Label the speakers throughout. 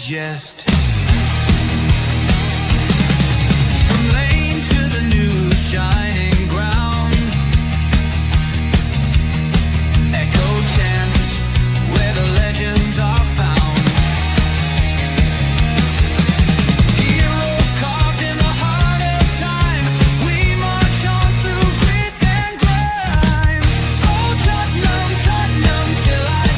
Speaker 1: digest. From lane to the new shining ground, echo chants where the legends are found. Heroes carved in the heart of time, we march on through grit and grime. Oh Tottenham, Tottenham till I die.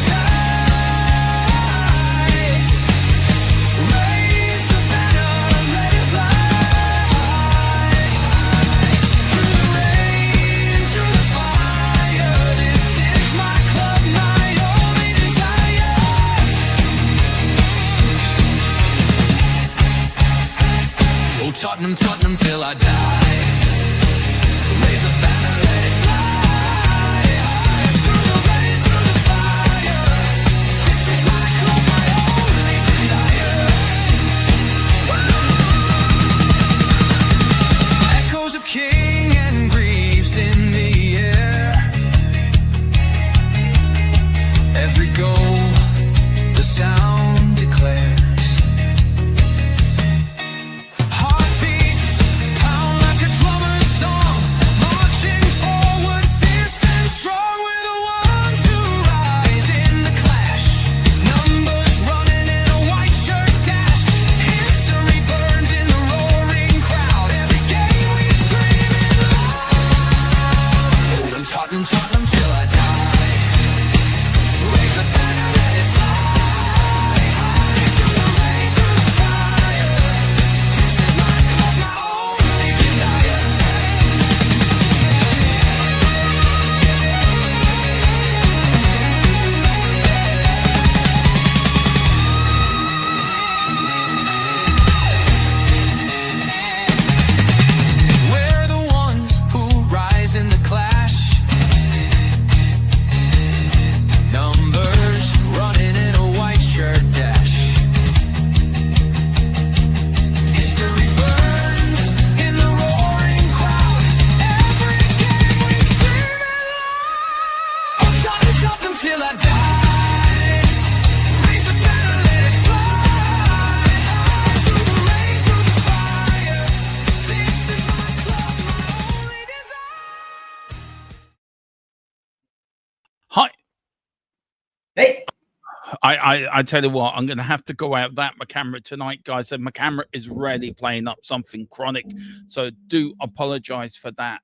Speaker 1: Raise the banner, let it fly. Through the rain, through the fire, this is my club, my only desire. Oh Tottenham, Tottenham till I die. Raise the banner, let it fly. Through the rain, through the fire, this is my club, my only desire. Echoes of King and Greaves in the air. Every goal, the sound declares. Heartbeats pound like a drummer's song, marching forward, fierce and strong. We're the ones who rise in the clash. Numbers running in a white shirt dash. History burns in the roaring crowd. Every game we scream it loud. I'm Tottenham, Tottenham till I die. Raise the banner, let it fly. Through the rain, through the fire, this is my club, my only desire. We're the ones who rise in the clash. Numbers running in a white shirt dash. History burns in the roaring crowd. Every game we scream it loud. I'm Tottenham, Tottenham till I die. Raise the banner, let it fly. Through the rain, through the fire, this is my club, my only desire.
Speaker 2: Hi.
Speaker 3: Hey,
Speaker 2: I tell you what, I'm going to have to go out without my camera tonight, guys. And my camera is really playing up something chronic, so do apologize for that.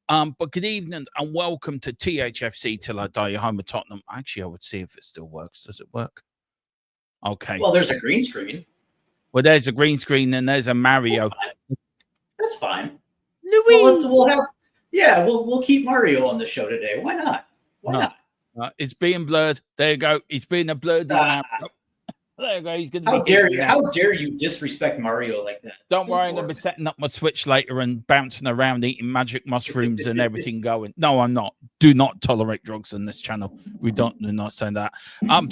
Speaker 2: But good evening and welcome to THFC Till I Die, home of Tottenham. Actually, I would see if it still works. Does it work? Okay.
Speaker 3: well, there's a green screen.
Speaker 2: Well, there's a green screen and there's a Mario.
Speaker 3: That's fine.
Speaker 2: Louis.
Speaker 3: We'll have, yeah, we'll keep Mario on the show today. Why not? Why
Speaker 2: No.
Speaker 3: not?
Speaker 2: It's being blurred. There you go. He's being a blurred. There you go. He's going to
Speaker 3: How
Speaker 2: be
Speaker 3: dare
Speaker 2: kicking
Speaker 3: you?
Speaker 2: out.
Speaker 3: How dare you disrespect Mario like that?
Speaker 2: Don't
Speaker 3: Good
Speaker 2: worry, I'm going to
Speaker 3: Lord.
Speaker 2: be setting up my Switch later and bouncing around, eating magic mushrooms and everything going. No, I'm not. Do not tolerate drugs on this channel. We do not say that.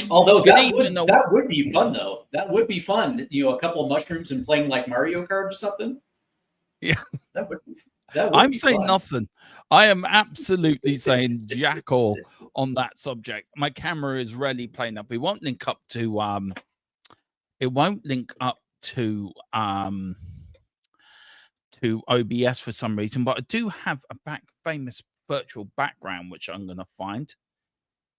Speaker 3: Although
Speaker 2: good
Speaker 3: that
Speaker 2: evening,
Speaker 3: would be fun though. That would be fun. You know, a couple of mushrooms and playing like Mario Kart or something.
Speaker 2: Yeah.
Speaker 3: That would be
Speaker 2: I'm saying
Speaker 3: fun.
Speaker 2: nothing. I am absolutely saying jack all on that subject. My camera is really playing up. It won't link up to OBS for some reason, but I do have a famous virtual background which I'm going to find.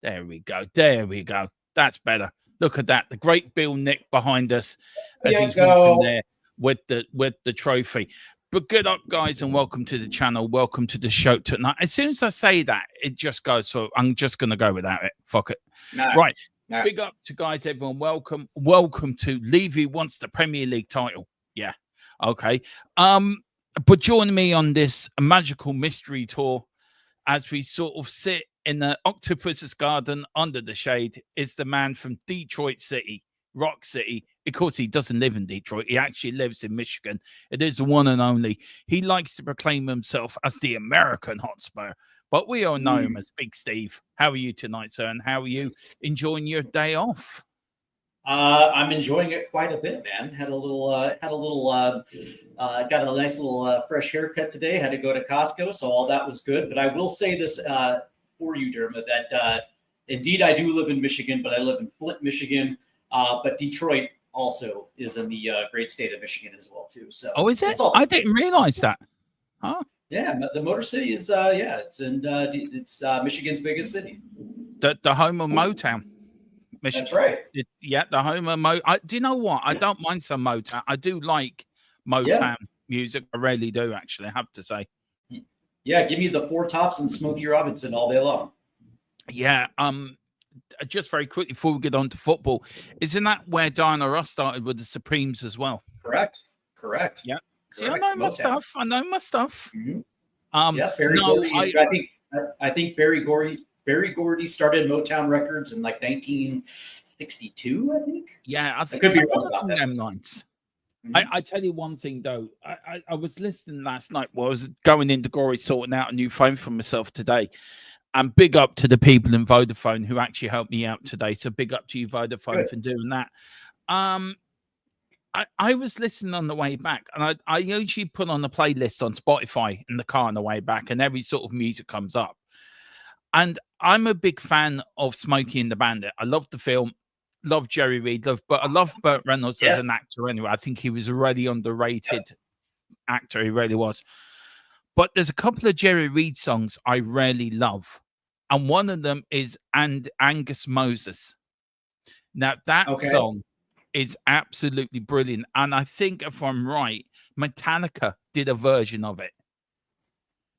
Speaker 2: There we go. There we go. That's better. Look at that. The great Bill Nick behind us as he's walking there with the trophy. But good up, guys, and welcome to the channel. Welcome to the show tonight. As soon as I say that, it just goes. So I'm just going to go without it. Fuck it. Right. Big up to guys, everyone. Welcome. Welcome to Levy wants the Premier League title. Yeah. Okay. But join me on this magical mystery tour as we sort of sit in the octopus's garden under the shade is the man from Detroit City, Rock City. Of course, he doesn't live in Detroit. He actually lives in Michigan. It is the one and only. He likes to proclaim himself as the American Hotspur, but we all know him as Big Steve. How are you tonight, sir? And how are you enjoying your day off?
Speaker 3: I'm enjoying it quite a bit, man. Got a nice little fresh haircut today. Had to go to Costco, so all that was good. But I will say this for you, Dermot, that indeed I do live in Michigan, but I live in Flint, Michigan. But Detroit also is in the great state of Michigan as well too. So
Speaker 2: Oh, is it?
Speaker 3: it's all the
Speaker 2: I
Speaker 3: same.
Speaker 2: didn't realize that. Huh?
Speaker 3: Yeah, the Motor City is it's in it's Michigan's biggest city.
Speaker 2: The home of Motown, Michigan.
Speaker 3: That's right.
Speaker 2: The home of do you know what? I don't mind some Motown. I do like Motown music. I really do, actually. I have to say.
Speaker 3: Yeah, give me the Four Tops and Smokey Robinson all day long.
Speaker 2: Yeah. Just very quickly before we get on to football, isn't that where Diana Ross started with the Supremes as well?
Speaker 3: Correct.
Speaker 2: Yeah. See,
Speaker 3: Correct.
Speaker 2: I know my
Speaker 3: Motown.
Speaker 2: stuff. I know my stuff.
Speaker 3: Mm-hmm. Yeah, Barry Gordy. I think Barry Gordy started Motown Records in like 1962. I think.
Speaker 2: Yeah, I think
Speaker 3: could be
Speaker 2: something
Speaker 3: wrong about
Speaker 2: along
Speaker 3: that.
Speaker 2: them lines.
Speaker 3: Mhm.
Speaker 2: I tell you one thing though, I was listening last night while I was going into Gory sorting out a new phone for myself today. And big up to the people in Vodafone who actually helped me out today. So big up to you, Vodafone,
Speaker 3: Good.
Speaker 2: for doing that. I was listening on the way back, and I usually put on a playlist on Spotify in the car on the way back, and every sort of music comes up. And I'm a big fan of Smokey and the Bandit. I love the film, love Jerry Reed, but I love Burt Reynolds as an actor anyway. I think he was a really underrated actor. He really was. But there's a couple of Jerry Reed songs I really love. And one of them is Angus Moses. Now, that song is absolutely brilliant. And I think, if I'm right, Metallica did a version of it.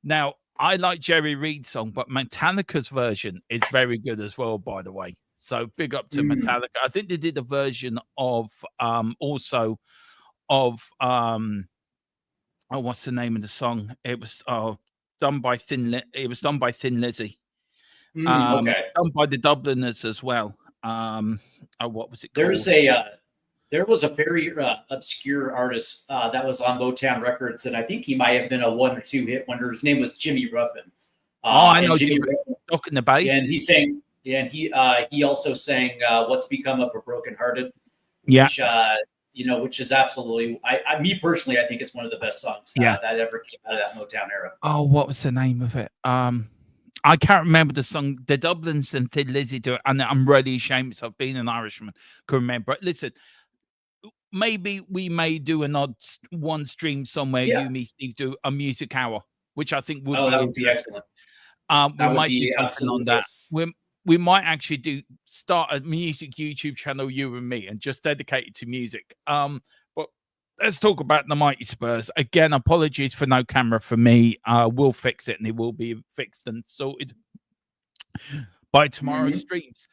Speaker 2: Now, I like Jerry Reed's song, but Metallica's version is very good as well, by the way. So big up to Metallica. I think they did a version of also of what's the name of the song? It was done by Thin Lizzy. Done by the Dubliners as well. What was it called?
Speaker 3: There was a very obscure artist that was on Motown Records, and I think he might have been a 1 or 2 hit wonder. His name was Jimmy Ruffin.
Speaker 2: I know Jimmy Ruffin. Dock in the Bay.
Speaker 3: And he sang. Yeah, and he also sang "What's Become of a Broken Hearted."
Speaker 2: Yeah.
Speaker 3: Which, which is absolutely, me personally, I think it's one of the best songs that ever came out of that Motown era.
Speaker 2: Oh, what was the name of it? I can't remember the song. The Dublins and Thin Lizzy do it, and I'm really ashamed because I've been an Irishman. Can remember it. Listen, maybe we may do an odd one stream somewhere. You, me, Steve, do a music hour, which I think would be
Speaker 3: excellent.
Speaker 2: We might do something on that. We might actually start a music YouTube channel, you and me, and just dedicate it to music. But let's talk about the mighty Spurs. Again, apologies for no camera for me. We'll fix it, and it will be fixed and sorted by tomorrow's streams.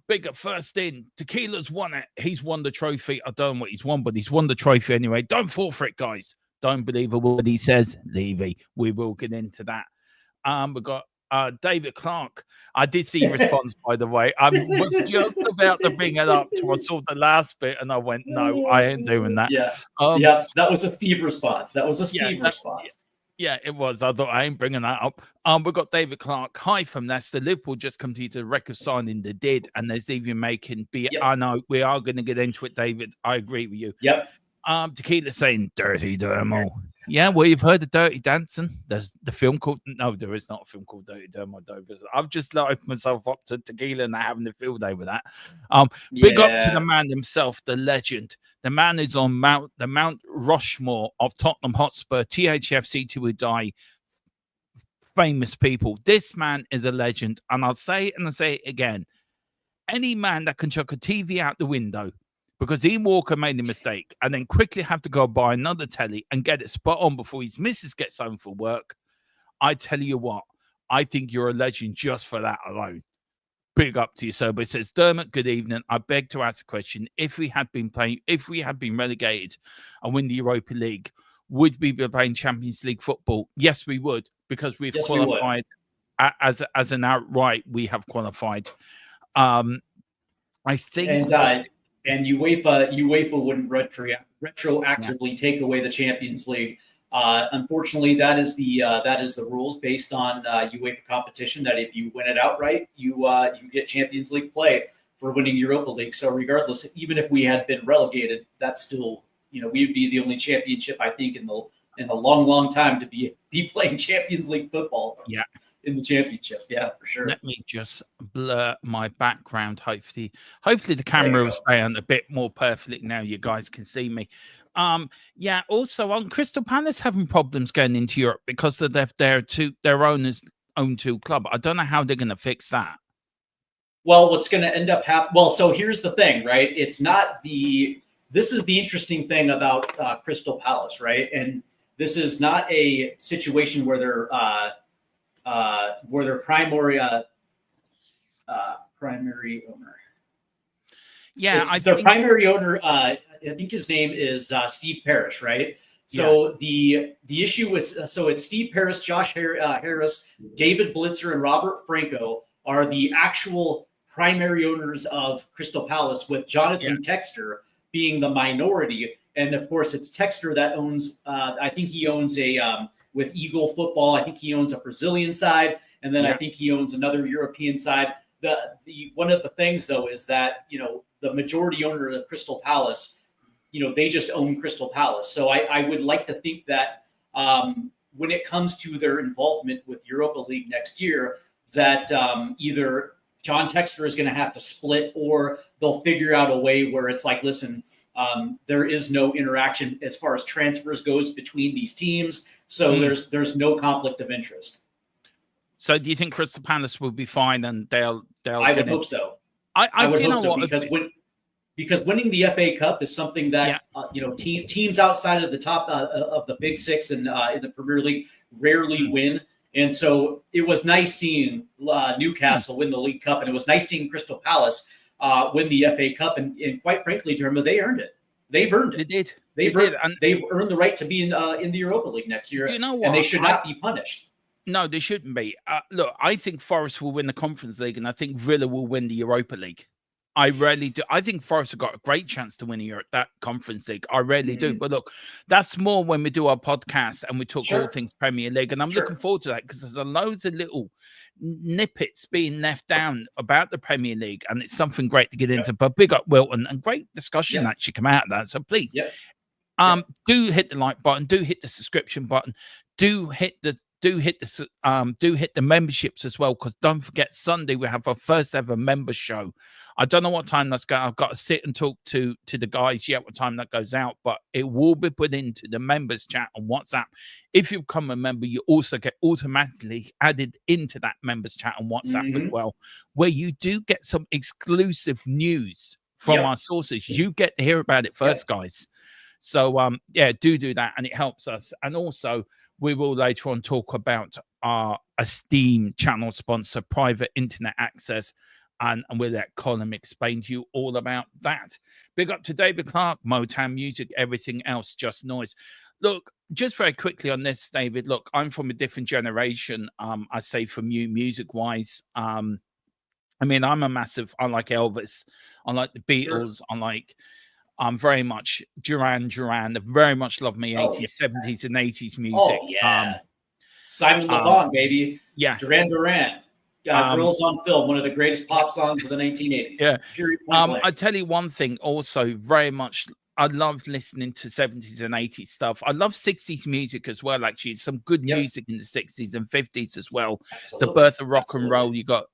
Speaker 2: Big up first in. Tequila's won it. He's won the trophy. I don't know what he's won, but he's won the trophy anyway. Don't fall for it, guys. Don't believe a word he says. Levy. We will get into that. We've got David Clark. I did see your response, by the way. I was just about to bring it up till I saw the last bit, and I went, no, I ain't doing that.
Speaker 3: That was a Steve response. That was a Steve response.
Speaker 2: Yeah, it was. I thought I ain't bringing that up. We've got David Clark. Hi from Leicester. Liverpool just completed a record signing. They did, and there's even making. I know we are going to get into it, David. I agree with you.
Speaker 3: Yep.
Speaker 2: Tequila saying Dirty Dermo. Yeah, well, you've heard of Dirty Dancing. There's the film called there is not a film called Dirty Dermo, though, because I've just opened myself up to tequila and having a field day with that. Big up to the man himself, the legend. The man is on the Mount Rushmore of Tottenham Hotspur, THFC till we die. Famous people. This man is a legend, and I'll say it and I'll say it again. Any man that can chuck a TV out the window because Ian Walker made a mistake and then quickly have to go buy another telly and get it spot on before his missus gets home from work, I tell you what, I think you're a legend just for that alone. Big up to you, sir. But it says, Dermot, good evening. I beg to ask a question. If we had been relegated and win the Europa League, would we be playing Champions League football? Yes, we would, because we've qualified as an outright. We have qualified. I think.
Speaker 3: And UEFA wouldn't retroactively take away the Champions League. Unfortunately, that is the rules based on UEFA competition. That if you win it outright, you get Champions League play for winning Europa League. So regardless, even if we had been relegated, that's still we'd be the only championship I think in the long time to be playing Champions League football.
Speaker 2: Yeah,
Speaker 3: in the championship. Yeah, for sure.
Speaker 2: Let me just blur my background. Hopefully the camera
Speaker 3: you
Speaker 2: will
Speaker 3: go.
Speaker 2: stay on a bit more perfectly now. You guys can see me. Yeah. Also, on Crystal Palace having problems going into Europe because of their owners own two club. I don't know how they're going to fix that.
Speaker 3: Well, what's going to end up happening? Well, so here's the thing, right? It's not the. This is the interesting thing about Crystal Palace, right? And this is not a situation where they're primary owner.
Speaker 2: Yeah,
Speaker 3: their primary owner. I think his name is Steve Parrish, right? So the issue with so it's Steve Parrish, Josh Harris, David Blitzer, and Robert Franco are the actual primary owners of Crystal Palace, with Jonathan Texter being the minority. And of course, it's Texter that owns. I think he owns a with Eagle Football. I think he owns a Brazilian side, and then I think he owns another European side. The one of the things though is that the majority owner of Crystal Palace, they just own Crystal Palace. So I would like to think that when it comes to their involvement with Europa League next year, that either John Texter is going to have to split, or they'll figure out a way where it's like, listen, there is no interaction as far as transfers goes between these teams. So there's no conflict of interest.
Speaker 2: So do you think Crystal Palace will be fine and they'll
Speaker 3: I would hope so.
Speaker 2: I
Speaker 3: would
Speaker 2: do
Speaker 3: hope
Speaker 2: know
Speaker 3: so,
Speaker 2: what
Speaker 3: because winning the FA Cup is something that teams outside of the top of the Big Six and in the Premier League rarely win. And so it was nice seeing Newcastle win the League Cup, and it was nice seeing Crystal Palace win the FA Cup. And quite frankly, Jeremy, they earned it. They've earned it.
Speaker 2: They did.
Speaker 3: They've earned the right to be in the Europa League next year.
Speaker 2: Do you know what?
Speaker 3: And they should not be punished.
Speaker 2: No, they shouldn't be. Look, I think Forest will win the Conference League, and I think Villa will win the Europa League. I really do. I think Forest have got a great chance to win that Conference League. I really do. But look, that's more when we do our podcast and we talk all things Premier League. And I'm looking forward to that, because there's loads of little nippets being left down about the Premier League, and it's something great to get into. But big up Wilton, and great discussion actually come out of that. So please, do hit the like button, do hit the subscription button, do hit the memberships as well, because don't forget, Sunday we have our first ever member show. I don't know what time that's going. I've got to sit and talk to the guys yet what time that goes out, but it will be put into the members chat on WhatsApp. If you become a member, you also get automatically added into that members chat on WhatsApp as well, where you do get some exclusive news from our sources. You get to hear about it first, guys. So do that, and it helps us. And also, we will later on talk about our esteemed channel sponsor, Private Internet Access, and we'll let Colin explain to you all about that. Big up to David Clark, Motown Music, everything else, just noise. Look, just very quickly on this, David, look, I'm from a different generation, I say from you, music-wise. I mean, I like Elvis, I like the Beatles, I'm very much Duran Duran. I very much love me 80s, 70s, and 80s music.
Speaker 3: Oh, yeah. Simon Le Bon, baby.
Speaker 2: Yeah.
Speaker 3: Duran Duran. Girls on Film, one of the greatest pop songs of the 1980s.
Speaker 2: Yeah.
Speaker 3: Period, point blank.
Speaker 2: I tell you one thing also, very much, I love listening to 70s and 80s stuff. I love 60s music as well, actually. Some good music in the 60s and 50s as well. Absolutely. The birth of rock and roll. You got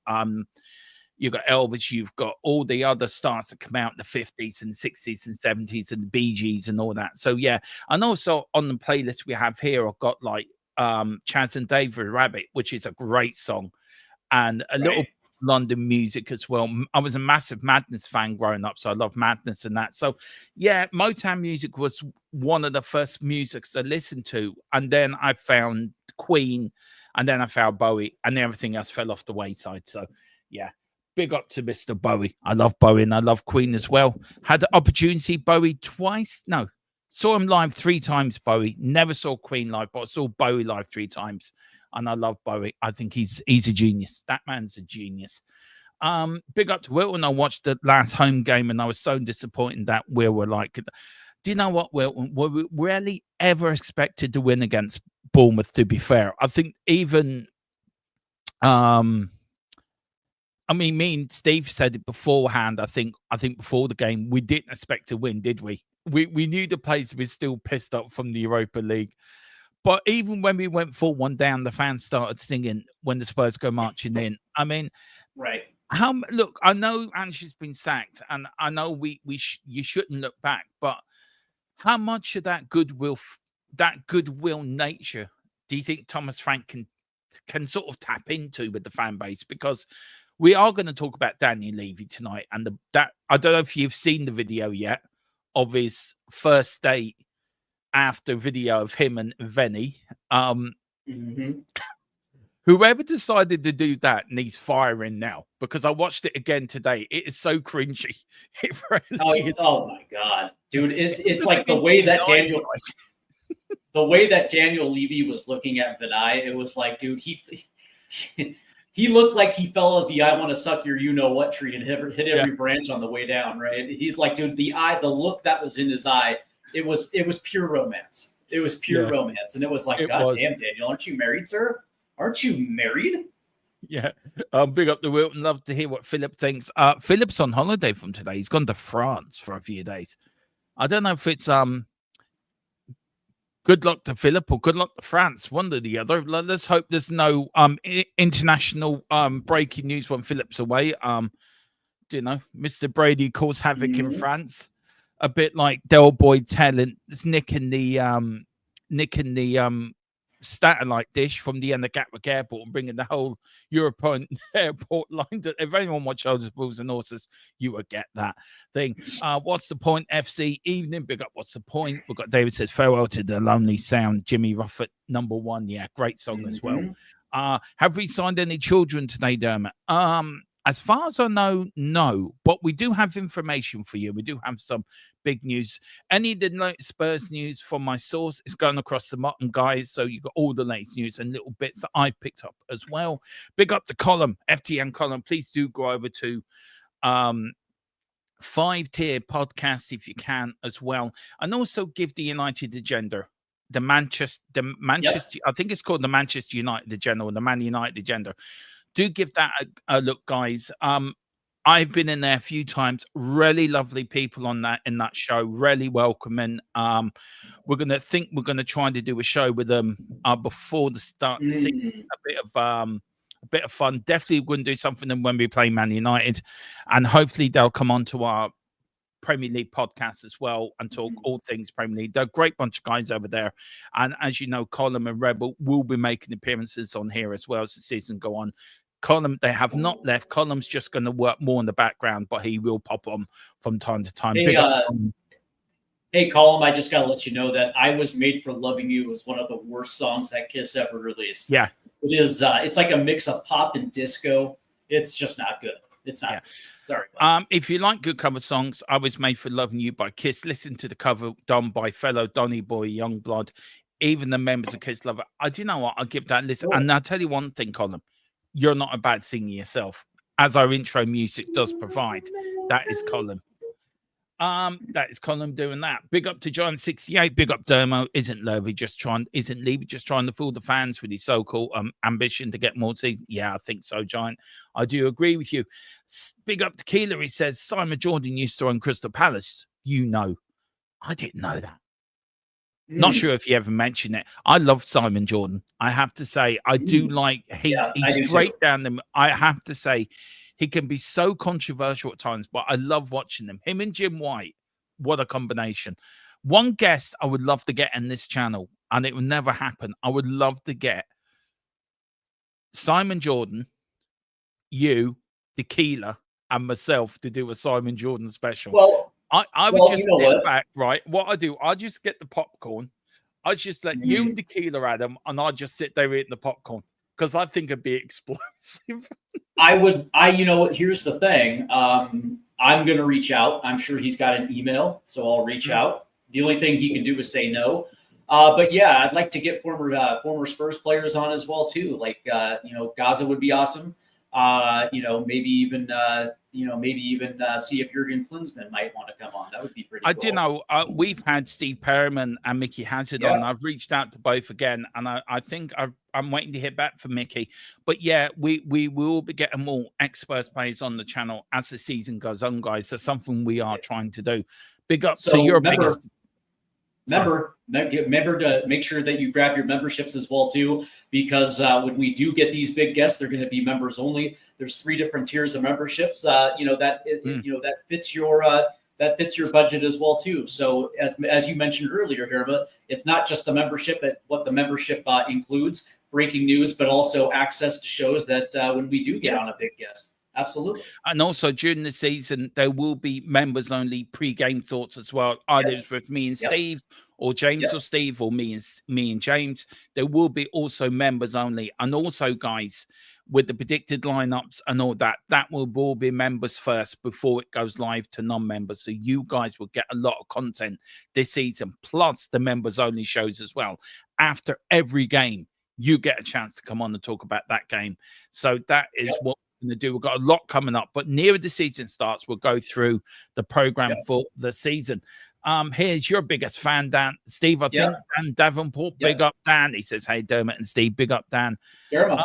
Speaker 2: Elvis, you've got all the other stars that come out in the 50s and 60s and 70s and the Bee Gees and all that. So, yeah. And also on the playlist we have here, I've got like Chaz and David Rabbit, which is a great song, and a little London music as well. I was a massive Madness fan growing up, so I love Madness and that. So, yeah, Motown music was one of the first musics I listened to. And then I found Queen, and then I found Bowie, and then everything else fell off the wayside. So, yeah. Big up to Mr. Bowie. I love Bowie, and I love Queen as well. Had the opportunity Bowie twice. No, saw him live 3 times, Bowie. Never saw Queen live, but I saw Bowie live 3 times. And I love Bowie. I think he's a genius. That man's a genius. Big up to Wilton. I watched the last home game, and I was so disappointed that we were like, do you know what, Wilton? We rarely ever expected to win against Bournemouth, to be fair. I think even... I mean, me and Steve said it beforehand. I think before the game, we didn't expect to win, did we? We knew the players were still pissed up from the Europa League, But even when we went 4-1 down, the fans started singing when the Spurs go marching in. I mean,
Speaker 3: Right.
Speaker 2: look, I know Ange's been sacked, and I know you shouldn't look back, but how much of that goodwill nature do you think Thomas Frank can sort of tap into with the fan base? Because we are going to talk about Daniel Levy tonight, and that I don't know if you've seen the video yet of his first date after video of him and Venny. Whoever decided to do that needs firing now, because I watched it again today. It is so cringy. It really is.
Speaker 3: Oh my god, dude! It's like the way that Daniel Levy was looking at Vinay. It was like, dude, he looked like he fell of the "I want to suck your you know what" tree and hit every branch on the way down. Right? He's like, dude, the look that was in his eye. It was pure romance. It was pure romance, and it was like, God damn, Daniel, aren't you married, sir? Aren't you married?
Speaker 2: Yeah. Big up the Wilton. Love to hear what Philip thinks. Philip's on holiday from today. He's gone to France for a few days. I don't know if it's good luck to Philip or good luck to France, one or the other. Let's hope there's no international breaking news when Philip's away. You know, Mr. Brady caused havoc in France, a bit like Del Boy talent. It's nicking the satellite dish from the end of Gatwick Airport and bringing the whole European airport line to, if anyone watched Houses, Bulls and Horses, you would get that thing. What's the point? FC evening, big up. What's the point? We've got David says farewell to the lonely sound. Jimmy Ruffett, #1. Yeah, great song as well. Have we signed any children today, Dermot? As far as I know, no, but we do have information for you. We do have some big news. Any of the Spurs news from my source is going across the bottom, guys. So you got all the latest news and little bits that I picked up as well. Big up the column, FTN column. Please do go over to 5-tier podcast if you can as well. And also give the United agenda. The Manchester, I think it's called the Manchester United agenda, or the Man United agenda. Do give that a look, guys. I've been in there a few times. Really lovely people in that show. Really welcoming. We're gonna try to do a show with them before the start. A bit of fun. Definitely going to do something when we play Man United, and hopefully they'll come on to our Premier League podcast as well and talk all things Premier League. They're a great bunch of guys over there, and as you know, Colin and Rebel will be making appearances on here as well as the season go on. Colin, they have not left. Colin's just going to work more in the background, but he will pop on from time to time.
Speaker 3: Hey, Colin, I just got to let you know that I Was Made for Loving You was one of the worst songs that Kiss ever released.
Speaker 2: Yeah.
Speaker 3: It is. It's like a mix of pop and disco. It's just not good. It's not. Sorry.
Speaker 2: If you like good cover songs, I Was Made for Loving You by Kiss. Listen to the cover done by fellow Donny Boy Youngblood. Even the members of Kiss love it. Do you know what? I'll give that a listen. And I'll tell you one thing, Colin. You're not a bad singer yourself, as our intro music does provide. That is Colin. That is Colin doing that. Big up to John 68. Big up Dermo. Isn't Levy just trying to fool the fans with his so-called ambition to get more seasons? Yeah, I think so, Giant. I do agree with you. Big up to Keeler. He says Simon Jordan used to own Crystal Palace. You know, I didn't know that. Not sure if you ever mentioned it. I love Simon Jordan. I have to say, I do like he's straight down them. I have to say, he can be so controversial at times, but I love watching them. Him and Jim White, what a combination. One guest I would love to get in this channel, and it will never happen. I would love to get Simon Jordan, you, Tequila, and myself to do a Simon Jordan special.
Speaker 3: Well,
Speaker 2: I would just sit back, right? What I do, I just get the popcorn. I just let you and Tequila at them, and I just sit there eating the popcorn because I think it'd be explosive.
Speaker 3: You know what? Here's the thing. I'm going to reach out. I'm sure he's got an email, so I'll reach out. The only thing he can do is say no. But yeah, I'd like to get former Spurs players on as well too. Like Gaza would be awesome. Maybe even see if Jurgen Klinsmann might want to come on. That would be pretty cool.
Speaker 2: I do know. We've had Steve Perriman and Mickey Hazard on. I've reached out to both again, and I think I'm waiting to hear back from Mickey. But yeah, we will be getting more expert players on the channel as the season goes on, guys. That's something we are trying to do. Big up to your biggest.
Speaker 3: Remember to make sure that you grab your memberships as well too, because when we do get these big guests, they're going to be members only. There's 3 different tiers of memberships. That fits your budget as well too. So as you mentioned earlier, Derma, it's not just the membership, but what the membership includes: breaking news, but also access to shows that when we do get on a big guest. Absolutely.
Speaker 2: And also during the season, there will be members only pre-game thoughts as well. Either it's with me and Steve, or James or Steve, or me and James. There will be also members only. And also, guys, with the predicted lineups and all that, that will all be members first before it goes live to non-members. So you guys will get a lot of content this season, plus the members only shows as well. After every game, you get a chance to come on and talk about that game. So that is what to do. We've got a lot coming up, but nearer the season starts, we'll go through the program for the season. Here's your biggest fan, Dan. Steve, I think Dan Davenport. Big up, Dan. He says, hey, Dermot and Steve. Big up, Dan.
Speaker 3: Dermot,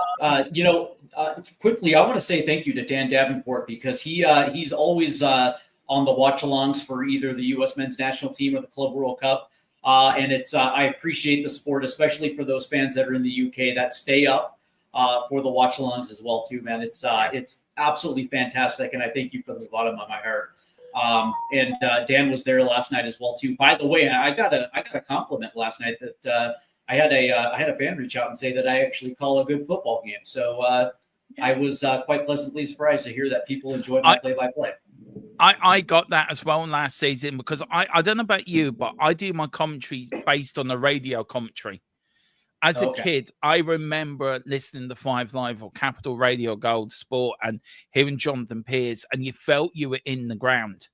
Speaker 3: quickly, I want to say thank you to Dan Davenport, because he's always on the watch-alongs for either the U.S. men's national team or the Club World Cup. And it's I appreciate the support, especially for those fans that are in the UK that stay up for the watch-alongs as well too, man. It's absolutely fantastic, and I thank you from the bottom of my heart. And Dan was there last night as well too. By the way, I got a compliment last night that I had a fan reach out and say that I actually call a good football game. So I was quite pleasantly surprised to hear that people enjoyed my play-by-play.
Speaker 2: I got that as well last season, because I don't know about you, but I do my commentary based on the radio commentary. As a kid, I remember listening to 5 Live or Capital Radio, Gold Sport, and hearing Jonathan Pearce, and you felt you were in the ground.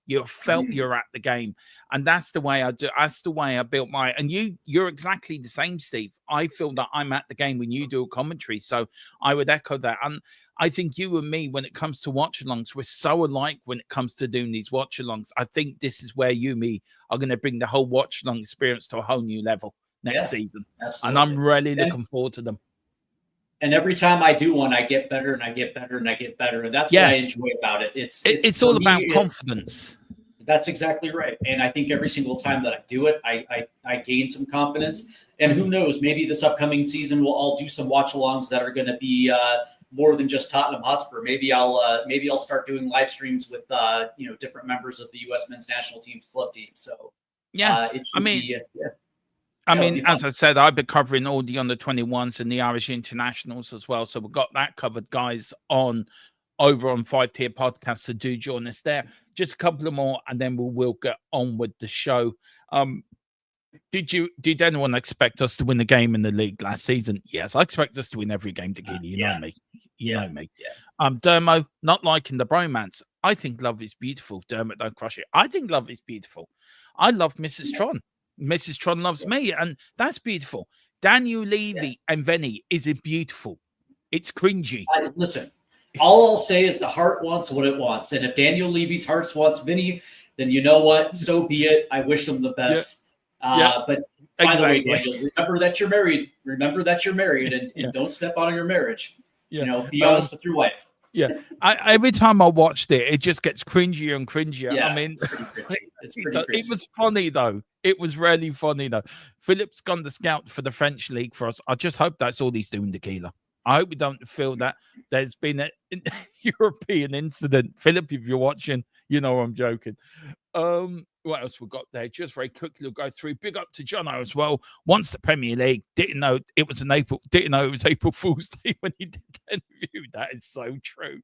Speaker 2: You felt you're at the game. And that's the way I do. That's the way I built my, and you're exactly the same, Steve. I feel that I'm at the game when you do a commentary. So I would echo that. And I think you and me, when it comes to watch-alongs, we're so alike when it comes to doing these watch-alongs. I think this is where you and me are going to bring the whole watch-along experience to a whole new level next season.
Speaker 3: Absolutely.
Speaker 2: And I'm really looking forward to them.
Speaker 3: And every time I do one, I get better and I get better and I get better. And that's what I enjoy about it. It's
Speaker 2: all about confidence.
Speaker 3: That's exactly right. And I think every single time that I do it, I gain some confidence. And who knows, maybe this upcoming season we'll all do some watch-alongs that are going to be more than just Tottenham Hotspur. Maybe I'll start doing live streams with different members of the U.S. men's national team's club team. So
Speaker 2: I mean, as I said, I've been covering all the under-21s and the Irish internationals as well. So we've got that covered, guys, over on 5-Tier Podcast. So do join us there. Just a couple of more, and then we'll get on with the show. Did anyone expect us to win the game in the league last season? Yes, I expect us to win every game, Tequila. You know me. You know me. Dermo, not liking the bromance. I think love is beautiful. Dermot, don't crush it. I think love is beautiful. I love Mrs. Tron. Mrs. Tron loves me, and that's beautiful. Daniel Levy and Vinny is it beautiful. It's cringy.
Speaker 3: Listen, all I'll say is the heart wants what it wants. And if Daniel Levy's heart wants Vinny, then you know what? So be it. I wish them the best. But by the way, Daniel, remember that you're married. Remember that you're married, and don't step out on your marriage. Be honest with your wife.
Speaker 2: Every time I watched it, it just gets cringier and cringier. I mean, it was funny though. It was really funny though. Philip's gone to scout for the French league for us. I just hope that's all he's doing, Tequila. I hope we don't feel that there's been a European incident. Philip, if you're watching, you know I'm joking. What else we got there? Just very quickly, we'll go through. Big up to Jono as well. Once the Premier League, didn't know it was April Fool's Day when he did the interview. That is so true.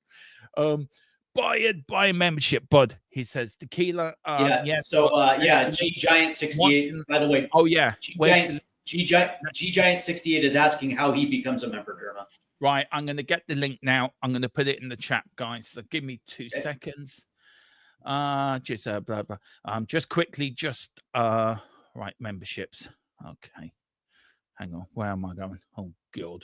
Speaker 2: Buy a membership, bud. He says Tequila.
Speaker 3: G Giant 68. By the way, G Giant 68 is asking how he becomes a member, Derma.
Speaker 2: Right, I'm going to get the link now. I'm going to put it in the chat, guys. So give me 2 seconds. Just quickly, right, memberships. Okay, hang on. Where am I going? Oh God.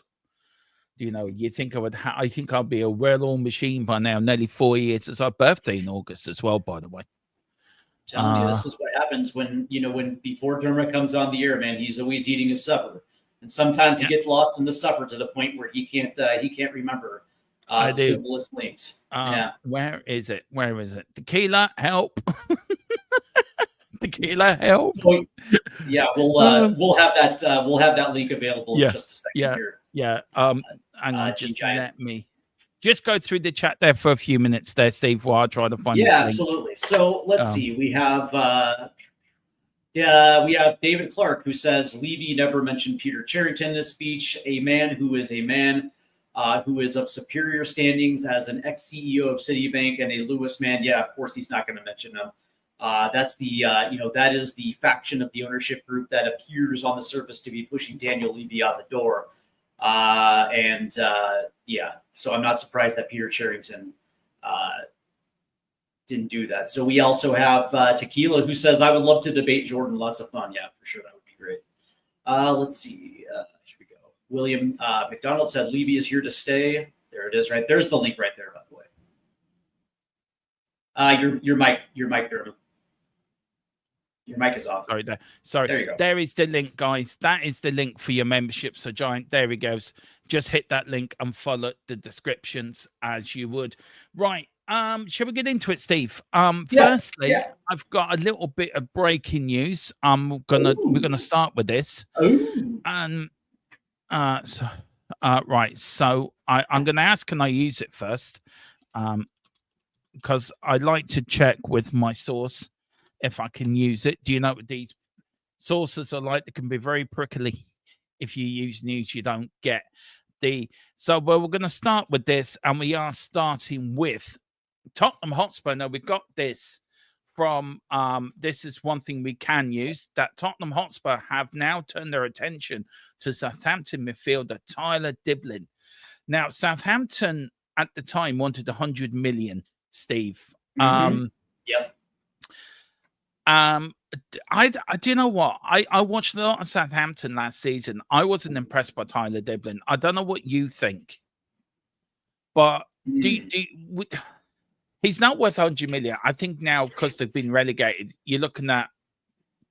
Speaker 2: You think I think I'll be a well-oiled machine by now. Nearly 4 years. It's our birthday in August as well, by the way.
Speaker 3: Telling you, this is what happens when before Dermot comes on the air, man. He's always eating his supper, and sometimes he gets lost in the supper to the point where he can't remember the simplest things.
Speaker 2: Where is it? Tequila, help! Tequila, help.
Speaker 3: So, yeah, we'll have that link available
Speaker 2: Yeah,
Speaker 3: in just a second here.
Speaker 2: Yeah. Hang on, just
Speaker 3: G-Giant.
Speaker 2: let me just go through the chat there for a few minutes there, Steve, while I try to find this
Speaker 3: Yeah,
Speaker 2: link.
Speaker 3: absolutely. So let's see. We have David Clark, who says Levy never mentioned Peter Charrington in this speech, a man who is who is of superior standings as an ex-CEO of Citibank and a Lewis man. Yeah, of course he's not going to mention him. That's the that is the faction of the ownership group that appears on the surface to be pushing Daniel Levy out the door. Yeah, so I'm not surprised that Peter Charrington didn't do that. So we also have Tequila, who says, I would love to debate Jordan. Lots of fun. Yeah, for sure. That would be great. Let's see. Here we go. William McDonald said, Levy is here to stay. There it is, right? There's the link right there, by the way. Your mic, Dermot. Your mic is off.
Speaker 2: Sorry, there. Sorry.
Speaker 3: There you go.
Speaker 2: There is the link, guys. That is the link for your membership. So, Giant, there he goes. Just hit that link and follow the descriptions as you would. Right. Shall we get into it, Steve? Firstly, I've got a little bit of breaking news. We're gonna start with this. And right. So I'm gonna ask, can I use it first? Because I like to check with my source if I can use it. Do you know what these sources are like? They can be very prickly. If you use news, you don't get the. So we're going to start with this, and we are starting with Tottenham Hotspur. Now, we got this from, this is one thing we can use, that Tottenham Hotspur have now turned their attention to Southampton midfielder Tyler Diblin. Now, Southampton at the time wanted 100 million, Steve. Do you know what? I watched a lot of Southampton last season. I wasn't impressed by Tyler Diblin. I don't know what you think, but he's not worth 100 million. I think now, because they've been relegated, you're looking at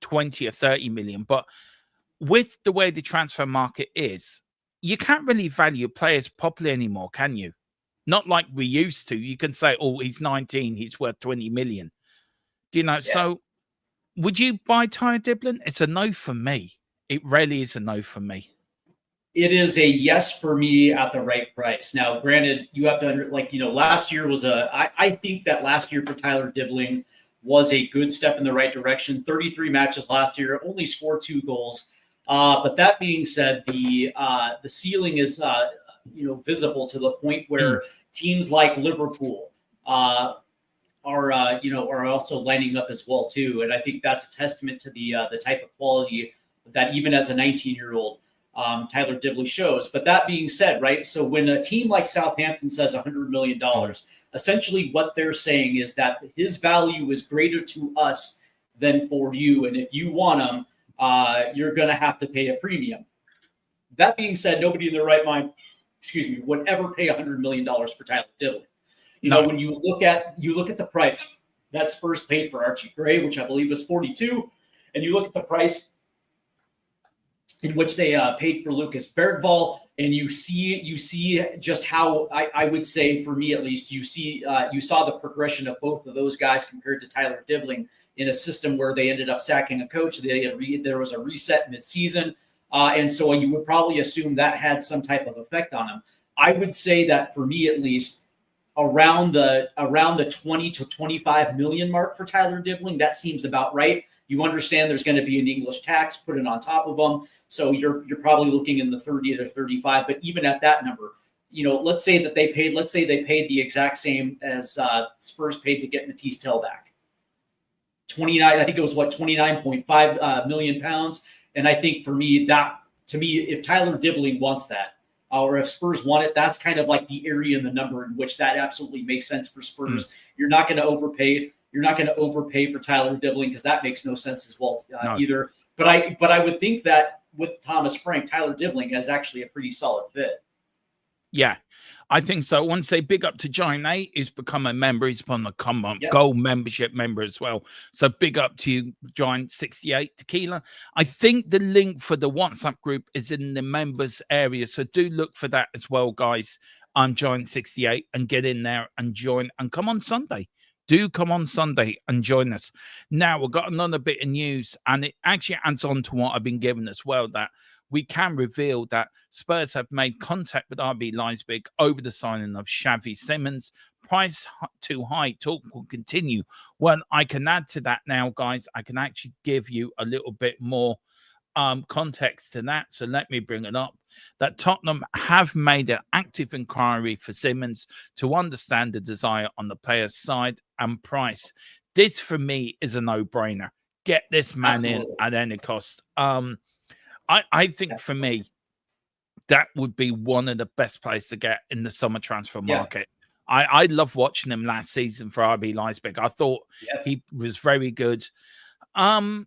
Speaker 2: 20 or 30 million. But with the way the transfer market is, you can't really value players properly anymore, can you? Not like we used to. You can say, oh, he's 19, he's worth 20 million. Do you know? Yeah. So would you buy Tyler Diblin? It's a no for me. It really is a no for me.
Speaker 3: It is a yes for me at the right price. Now, granted, you have to, last year was I think that last year for Tyler Diblin was a good step in the right direction. 33 matches last year, only scored 2 goals. But that being said, the ceiling is, visible to the point where teams like Liverpool are also lining up as well too. And I think that's a testament to the type of quality that even as a 19-year-old, Tyler Diblin shows. But that being said, right, so when a team like Southampton says $100 million, essentially what they're saying is that his value is greater to us than for you. And if you want him, you're going to have to pay a premium. That being said, nobody in their right mind, would ever pay $100 million for Tyler Diblin. When you look at the price that Spurs paid for Archie Gray, which I believe was 42, and you look at the price in which they paid for Lucas Bergvall, and you see just how I would say, for me at least, you saw the progression of both of those guys compared to Tyler Diblin in a system where they ended up sacking a coach. There was a reset mid-season, and so you would probably assume that had some type of effect on him. I would say that for me at least, around the 20 to 25 million mark for Tyler Diblin, that seems about right. You understand there's going to be an English tax put in on top of them, so you're probably looking in the 30 to 35. But even at that number, let's say they paid the exact same as Spurs paid to get Matisse Tell back. 29, I think it was 29.5 million pounds. And I think to me, if Tyler Diblin wants that, or if Spurs want it, that's kind of like the area and the number in which that absolutely makes sense for Spurs. You're not going to overpay. You're not going to overpay for Tyler Diblin because that makes no sense as well either. But I would think that with Thomas Frank, Tyler Diblin is actually a pretty solid fit.
Speaker 2: Yeah, I think so. Once they big up to Giant 8, he's become a member. He's become a gold membership member as well. So big up to you, Giant 68 Tequila. I think the link for the WhatsApp group is in the members area. So do look for that as well, guys. I'm Giant 68 and get in there and join and come on Sunday. Do come on Sunday and join us. Now, we've got another bit of news, and it actually adds on to what I've been given as well, that we can reveal that Spurs have made contact with RB Leipzig over the signing of Xavi Simons. Price too high. Talk will continue. Well, I can add to that now, guys. I can actually give you a little bit more context to that. So let me bring it up. That Tottenham have made an active inquiry for Simons to understand the desire on the player's side and price. This, for me, is a no-brainer. Get this man in at any cost. I think for me, that would be one of the best players to get in the summer transfer market. I love watching him last season for RB Leipzig. I thought he was very good. Do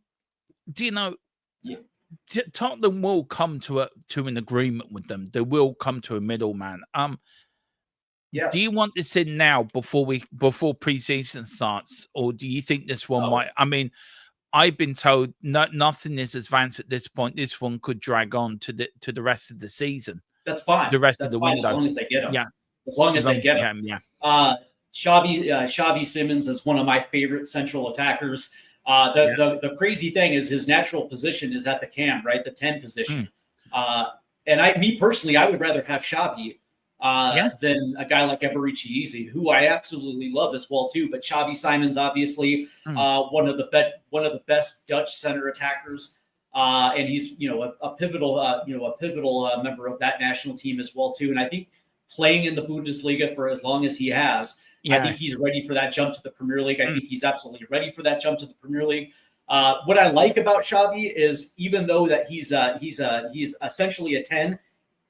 Speaker 2: you know, Tottenham will come to an agreement with them. They will come to a middleman. Do you want this in now before preseason starts, or do you think this one might? I mean, I've been told nothing is advanced at this point. This one could drag on to the rest of the season.
Speaker 3: That's fine.
Speaker 2: The rest of the window,
Speaker 3: as long as they get him.
Speaker 2: Yeah,
Speaker 3: as long as they get him.
Speaker 2: Yeah.
Speaker 3: Xavi Simons is one of my favorite central attackers. The crazy thing is his natural position is at the cam, right? The 10 position. And me personally, I would rather have Xavi than a guy like Eberici, who I absolutely love as well too. But Xavi Simons, obviously, one of the best Dutch center attackers, and he's a pivotal member of that national team as well too. And I think playing in the Bundesliga for as long as he has, I think he's ready for that jump to the Premier League. I think he's absolutely ready for that jump to the Premier League. What I like about Xavi is, even though that he's essentially a 10,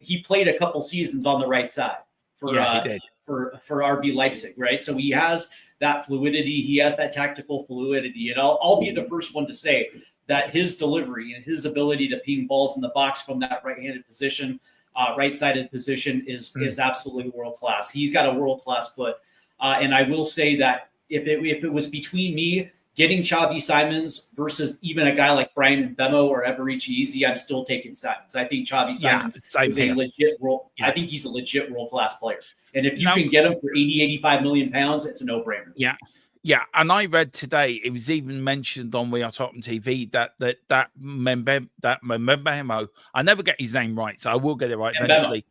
Speaker 3: he played a couple seasons on the right side for RB Leipzig, right? So he has that fluidity, he has that tactical fluidity, and I'll be the first one to say that his delivery and his ability to ping balls in the box from that right-handed position, right-sided position is absolutely world class. He's got a world class foot. And I will say that if it was between me getting Xavi Simons versus even a guy like Brian Mbemo or Eberici, I'm still taking Simons. I think Xavi Simons is a legit world. I think he's a legit world class player. And if you can get him for 85 million pounds, it's a no brainer.
Speaker 2: Yeah. And I read today, it was even mentioned on We Are Tottenham TV that Mbemo, I never get his name right, so I will get it right eventually.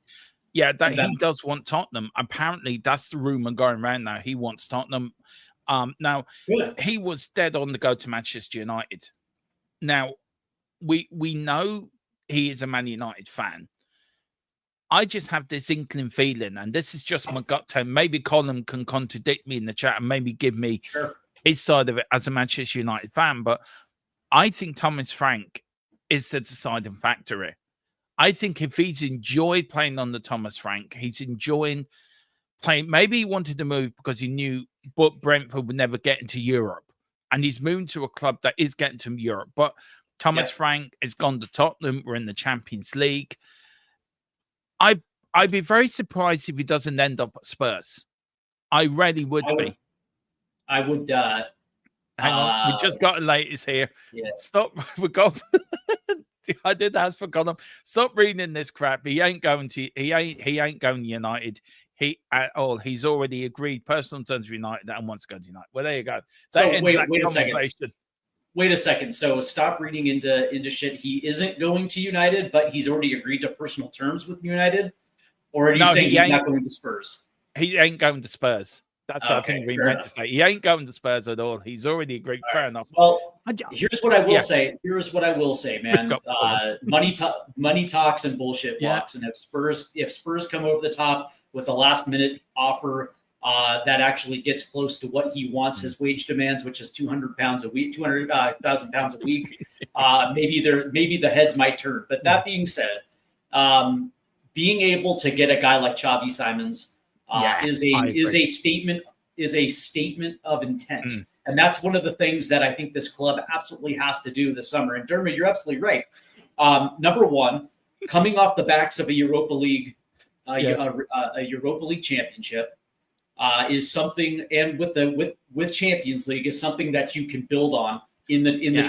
Speaker 2: Yeah, that he does want Tottenham. Apparently, that's the rumor going around now. He wants Tottenham. Now, he was dead on the go to Manchester United. Now, we know he is a Man United fan. I just have this inkling feeling, and this is just my gut tone. Maybe Colin can contradict me in the chat and maybe give me his side of it as a Manchester United fan. But I think Thomas Frank is the deciding factor here. I think if he's enjoyed playing under Thomas Frank, he's enjoying playing. Maybe he wanted to move because he knew Brentford would never get into Europe, and he's moved to a club that is getting to Europe. But Thomas Frank has gone to Tottenham. We're in the Champions League. I'd be very surprised if he doesn't end up at Spurs. I really would be.
Speaker 3: I would.
Speaker 2: Hang on, we just got the latest here.
Speaker 3: Yeah.
Speaker 2: Stop. We got. I did ask for Colin. Stop reading this crap. He ain't going to United. At all. He's already agreed personal terms with United and wants to go to United. Well, there you go. That
Speaker 3: wait a second. So stop reading into shit. He isn't going to United, but he's already agreed to personal terms with United? Or are you saying he's not going to Spurs?
Speaker 2: He ain't going to Spurs. That's what I think we meant to say. He ain't going to Spurs at all. He's already agreed. Fair enough.
Speaker 3: Well, here's what I will say. Here's what I will say, man. Money talks and bullshit walks. And if Spurs come over the top with a last minute offer that actually gets close to what he wants, his wage demands, which is 200,000 pounds a week, maybe the heads might turn. But that being said, being able to get a guy like Xavi Simons is a statement of intent. And that's one of the things that I think this club absolutely has to do this summer. And Dermot, you're absolutely right. Number one, coming off the backs of a Europa League championship is something, and with Champions League is something that you can build on in the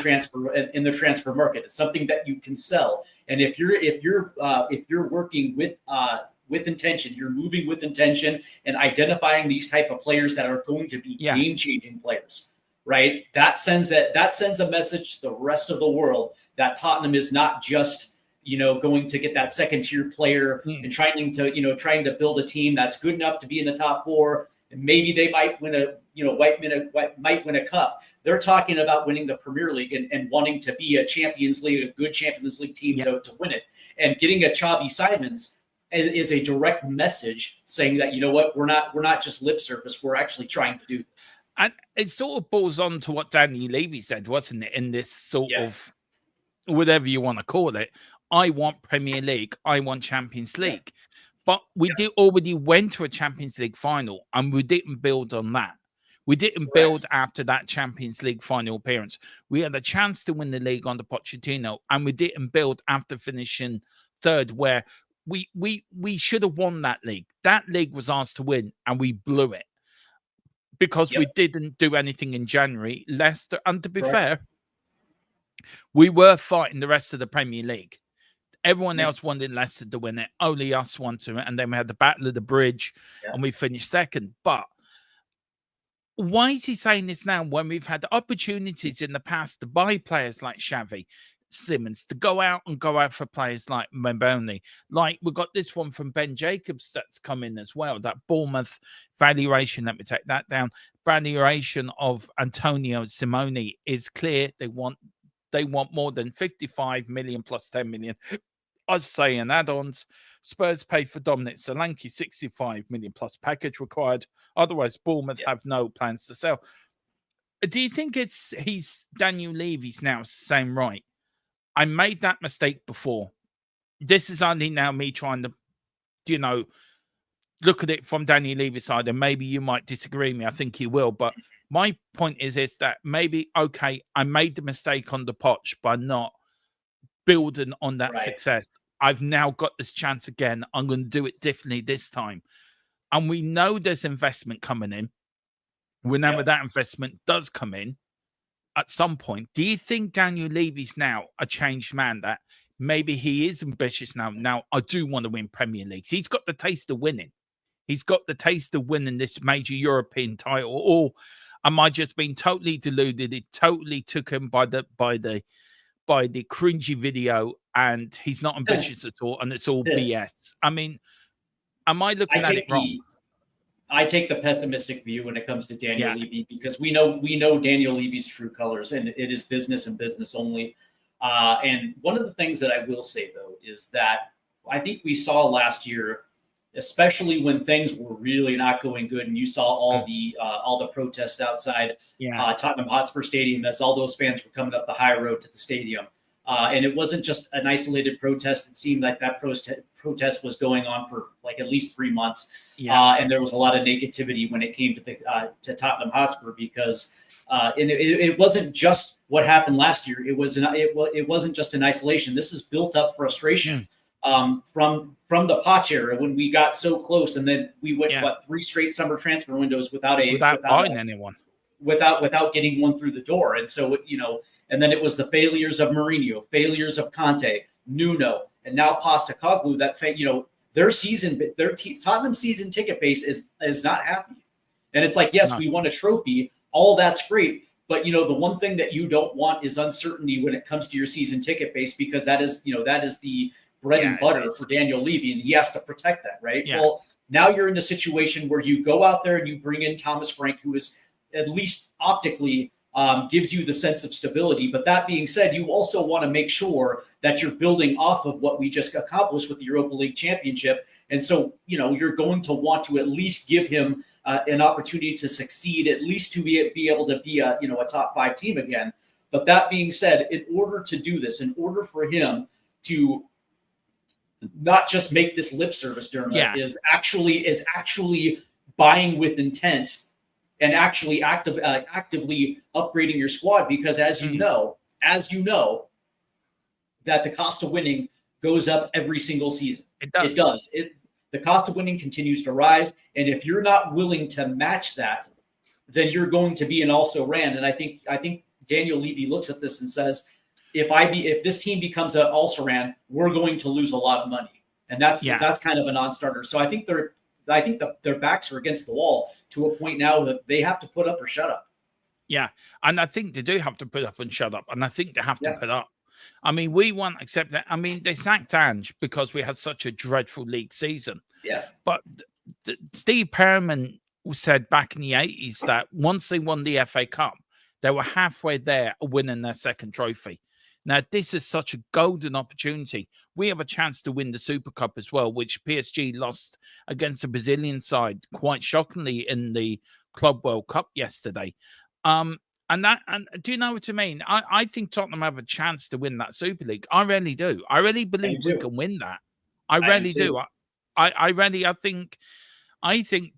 Speaker 3: transfer market. It's something that you can sell. And if you're working with with intention. You're moving with intention and identifying these type of players that are going to be game-changing players, right? That sends a message to the rest of the world that Tottenham is not just, going to get that second-tier player and trying to build a team that's good enough to be in the top 4. And maybe they might win might win a cup. They're talking about winning the Premier League and wanting to be a good Champions League team to win it. And getting a Xavi Simons is a direct message saying that, we're not just lip service. We're actually trying to do this.
Speaker 2: And it sort of balls on to what Danny Levy said, wasn't it? In this sort of, whatever you want to call it, I want Premier League, I want Champions League. But we already went to a Champions League final, and we didn't build on that. We didn't build after that Champions League final appearance. We had a chance to win the league under Pochettino, and we didn't build after finishing third, where we should have won that league. That league was ours to win, and we blew it because we didn't do anything in January. Leicester, and to be fair, we were fighting the rest of the Premier League. Everyone else wanted Leicester to win it. Only us wanted it. And then we had the Battle of the Bridge and we finished second. But why is he saying this now when we've had opportunities in the past to buy players like Xavi Simons, to go out for players like Mboni? Like, we've got this one from Ben Jacobs that's come in as well. That Bournemouth valuation, let me take that down. Valuation of Antonio Simone is clear. They want more than 55 million plus 10 million. I'd say in add-ons. Spurs paid for Dominic Solanke 65 million plus package required. Otherwise, Bournemouth have no plans to sell. Do you think he's Daniel Levy's now saying, right, I made that mistake before. This is only now me trying to, look at it from Daniel Levy's side, and maybe you might disagree with me. I think you will, but my point is that maybe, okay, I made the mistake on the Poch by not building on that success. I've now got this chance again. I'm going to do it differently this time. And we know there's investment coming in. Whenever that investment does come in at some point, do you think Daniel Levy's now a changed man, that maybe he is ambitious now? Now, I do want to win Premier Leagues. He's got the taste of winning. He's got the taste of winning this major European title. Or am I just being totally deluded? It totally took him by the cringy video, and he's not ambitious at all, and it's all BS. I mean, am I looking at it wrong?
Speaker 3: I take the pessimistic view when it comes to Daniel Levy, because we know Daniel Levy's true colors, and it is business and business only. And one of the things that I will say, though, is that I think we saw last year, especially when things were really not going good, and you saw all the protests outside Tottenham Hotspur Stadium as all those fans were coming up the high road to the stadium. And it wasn't just an isolated protest. It seemed like that protest was going on for like at least 3 months. And there was a lot of negativity when it came to Tottenham Hotspur, because it wasn't just what happened last year. It wasn't just in isolation. This is built up frustration from the Poch era, when we got so close, and then we went 3 straight summer transfer windows without buying anyone, without getting one through the door. And so and then it was the failures of Mourinho, failures of Conte, Nuno, and now Postecoglou. Their Tottenham season ticket base is not happy. And it's like, yes, we won a trophy, all that's great, but the one thing that you don't want is uncertainty when it comes to your season ticket base, because that is the bread and butter for Daniel Levy, and he has to protect that, right? Well, now you're in a situation where you go out there and you bring in Thomas Frank, who is at least optically gives you the sense of stability. But that being said, you also want to make sure that you're building off of what we just accomplished with the Europa League Championship. And so, you're going to want to at least give him an opportunity to succeed, at least to be able to be a top 5 team again. But that being said, in order to do this, in order for him to not just make this lip service, Dermot, is actually buying with intent and actually actively upgrading your squad, because as you know, that the cost of winning goes up every single season. It does. The cost of winning continues to rise, and if you're not willing to match that, then you're going to be an also-ran. And I think Daniel Levy looks at this and says, if this team becomes an also-ran, we're going to lose a lot of money. and that's kind of a non-starter. So I think their backs are against the wall to a point now that they have to put up or shut up.
Speaker 2: Yeah, and I think they do have to put up and shut up, and I think they have to put up. I mean, we won't accept that. I mean, they sacked Ange because we had such a dreadful league season.
Speaker 3: Yeah,
Speaker 2: but Steve Perriman said back in the 80s that once they won the FA Cup, they were halfway there winning their second trophy. Now, this is such a golden opportunity. We have a chance to win the Super Cup as well, which PSG lost against the Brazilian side quite shockingly in the Club World Cup yesterday. And do you know what I mean? I think Tottenham have a chance to win that Super League. I really do. I really believe we can win that. I really do. I think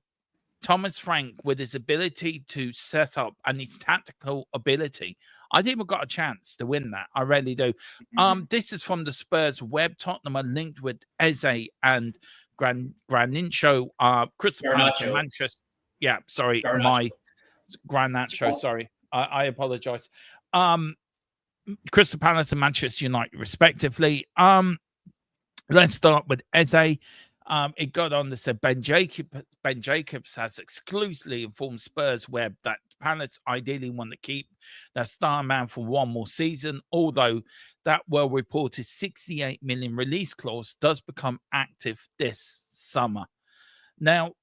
Speaker 2: Thomas Frank, with his ability to set up and his tactical ability, I think we've got a chance to win that. I really do. This is from the Spurs web. Tottenham are linked with Eze and Granincho, Crystal Palace and Manchester. Yeah, sorry, my Garnacho. Sorry, I apologize. Crystal Palace and Manchester United, respectively. Let's start with Eze. It got on to say Ben Jacobs has exclusively informed Spurs web that Palace ideally want to keep their star man for one more season, although that well-reported 68 million release clause does become active this summer. Now,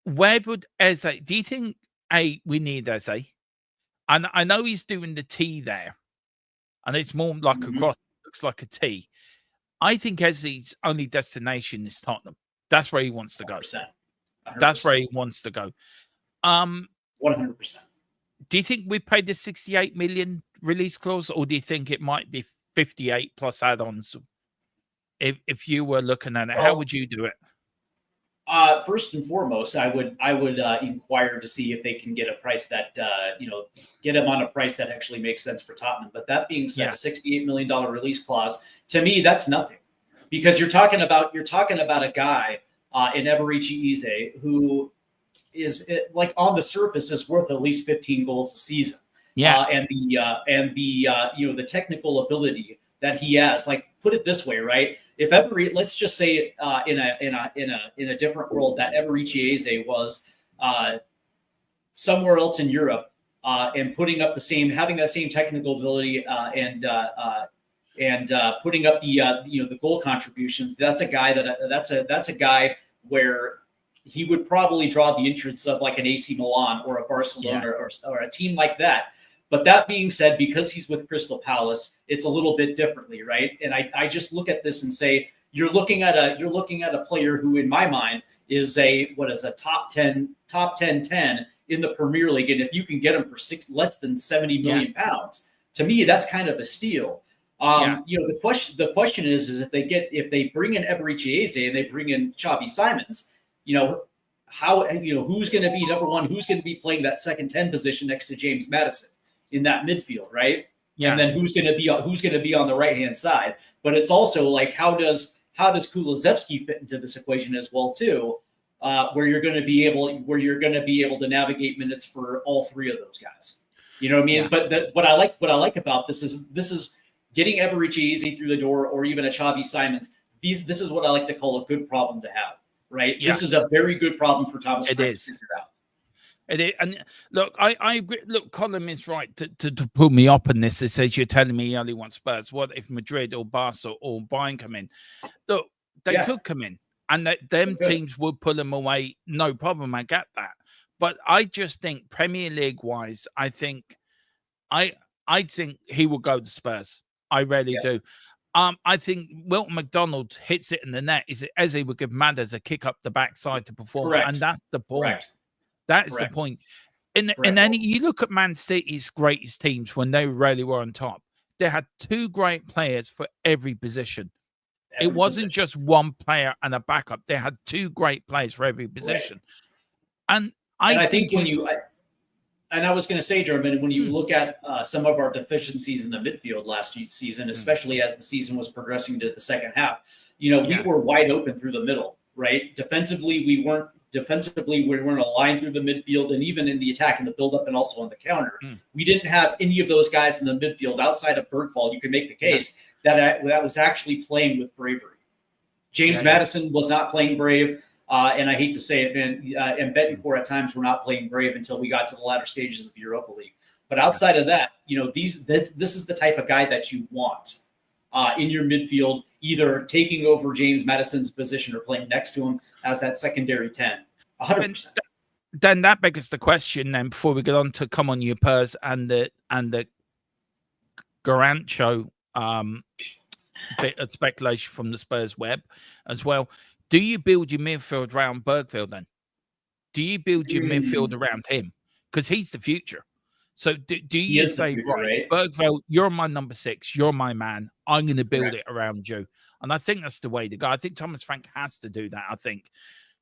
Speaker 2: where would Eze, do you think, we need Eze? And I know he's doing the T there, and it's more like a cross, looks like a T. I think Eze's only destination is Tottenham. That's where he wants to go. 100%. That's where he wants to go.
Speaker 3: 100%.
Speaker 2: Do you think we paid the 68 million release clause, or do you think it might be 58 plus add-ons? If you were looking at it, how would you do it?
Speaker 3: First and foremost, I would inquire to see if they can get a price that get him on a price that actually makes sense for Tottenham. But that being said, a $68 million release clause, to me, that's nothing, because you're talking about a guy in Eberechi Eze who is like on the surface is worth at least 15 goals a season.
Speaker 2: Yeah,
Speaker 3: and the technical ability that he has. Like, put it this way, right? If let's just say in a different world that Eberechi Eze was somewhere else in Europe and putting up having that same technical ability and putting up the goal contributions. That's a guy where he would probably draw the interest of like an AC Milan or a Barcelona or a team like that. But that being said, because he's with Crystal Palace, it's a little bit differently, right? And I just look at this and say, you're looking at a player who, in my mind, is a top 10 in the Premier League, and if you can get him for less than 70 million pounds, to me that's kind of a steal. The question is if they bring in Eberechi Eze and they bring in Xavi Simons, who's going to be number one? Who's going to be playing that second 10 position next to James Maddison in that midfield, right? Yeah. And then who's going to be on the right hand side? But it's also like how does Kulusevski fit into this equation as well too, where you're going to be able to navigate minutes for all three of those guys. You know what I mean? Yeah. But what I like about this is getting Eberechi Eze through the door, or even a Xavi Simons. This is what I like to call a good problem to have. Right. Yeah. This is a very good problem for Thomas Frank to figure out.
Speaker 2: It is. And look, I agree. Look, Colin is right to put me up on this. It says you're telling me he only wants Spurs. What if Madrid or Barca or Bayern come in? Look, they could come in, and them teams would pull them away. No problem. I get that. But I just think Premier League wise, I think he will go to Spurs. I really do. I think Wilton McDonald hits it in the net. Is it Eze would give Madders a kick up the backside to perform? Correct. And that's the point. Correct. That is the point. And then you look at Man City's greatest teams when they really were on top. They had two great players for every position. It wasn't just one player and a backup. They had two great players for every position. Right. And I think
Speaker 3: I was going to say, German, when you look at some of our deficiencies in the midfield last season, especially as the season was progressing to the second half, we were wide open through the middle, right? Defensively, we weren't aligned through the midfield, and even in the attack and the build-up and also on the counter. We didn't have any of those guys in the midfield outside of Bergfall. You could make the case that was actually playing with bravery. James
Speaker 2: Yeah,
Speaker 3: Madison was not playing brave. And I hate to say it, man, and Betancourt at times were not playing brave until we got to the latter stages of the Europa League. But outside of that, you know, this is the type of guy that you want in your midfield, either taking over James Madison's position or playing next to him as that secondary 10. 100%.
Speaker 2: Then that begs the question. Then before we get on to come on your Pers and the Garancho bit of speculation from the Spurs web as well. Do you build your midfield around Bergville then? Do you build your midfield around him? Because he's the future. So do you say, right, Bergville, you're my number 6, you're my man, I'm going to build it around you. And I think that's the way to go. I think Thomas Frank has to do that. I think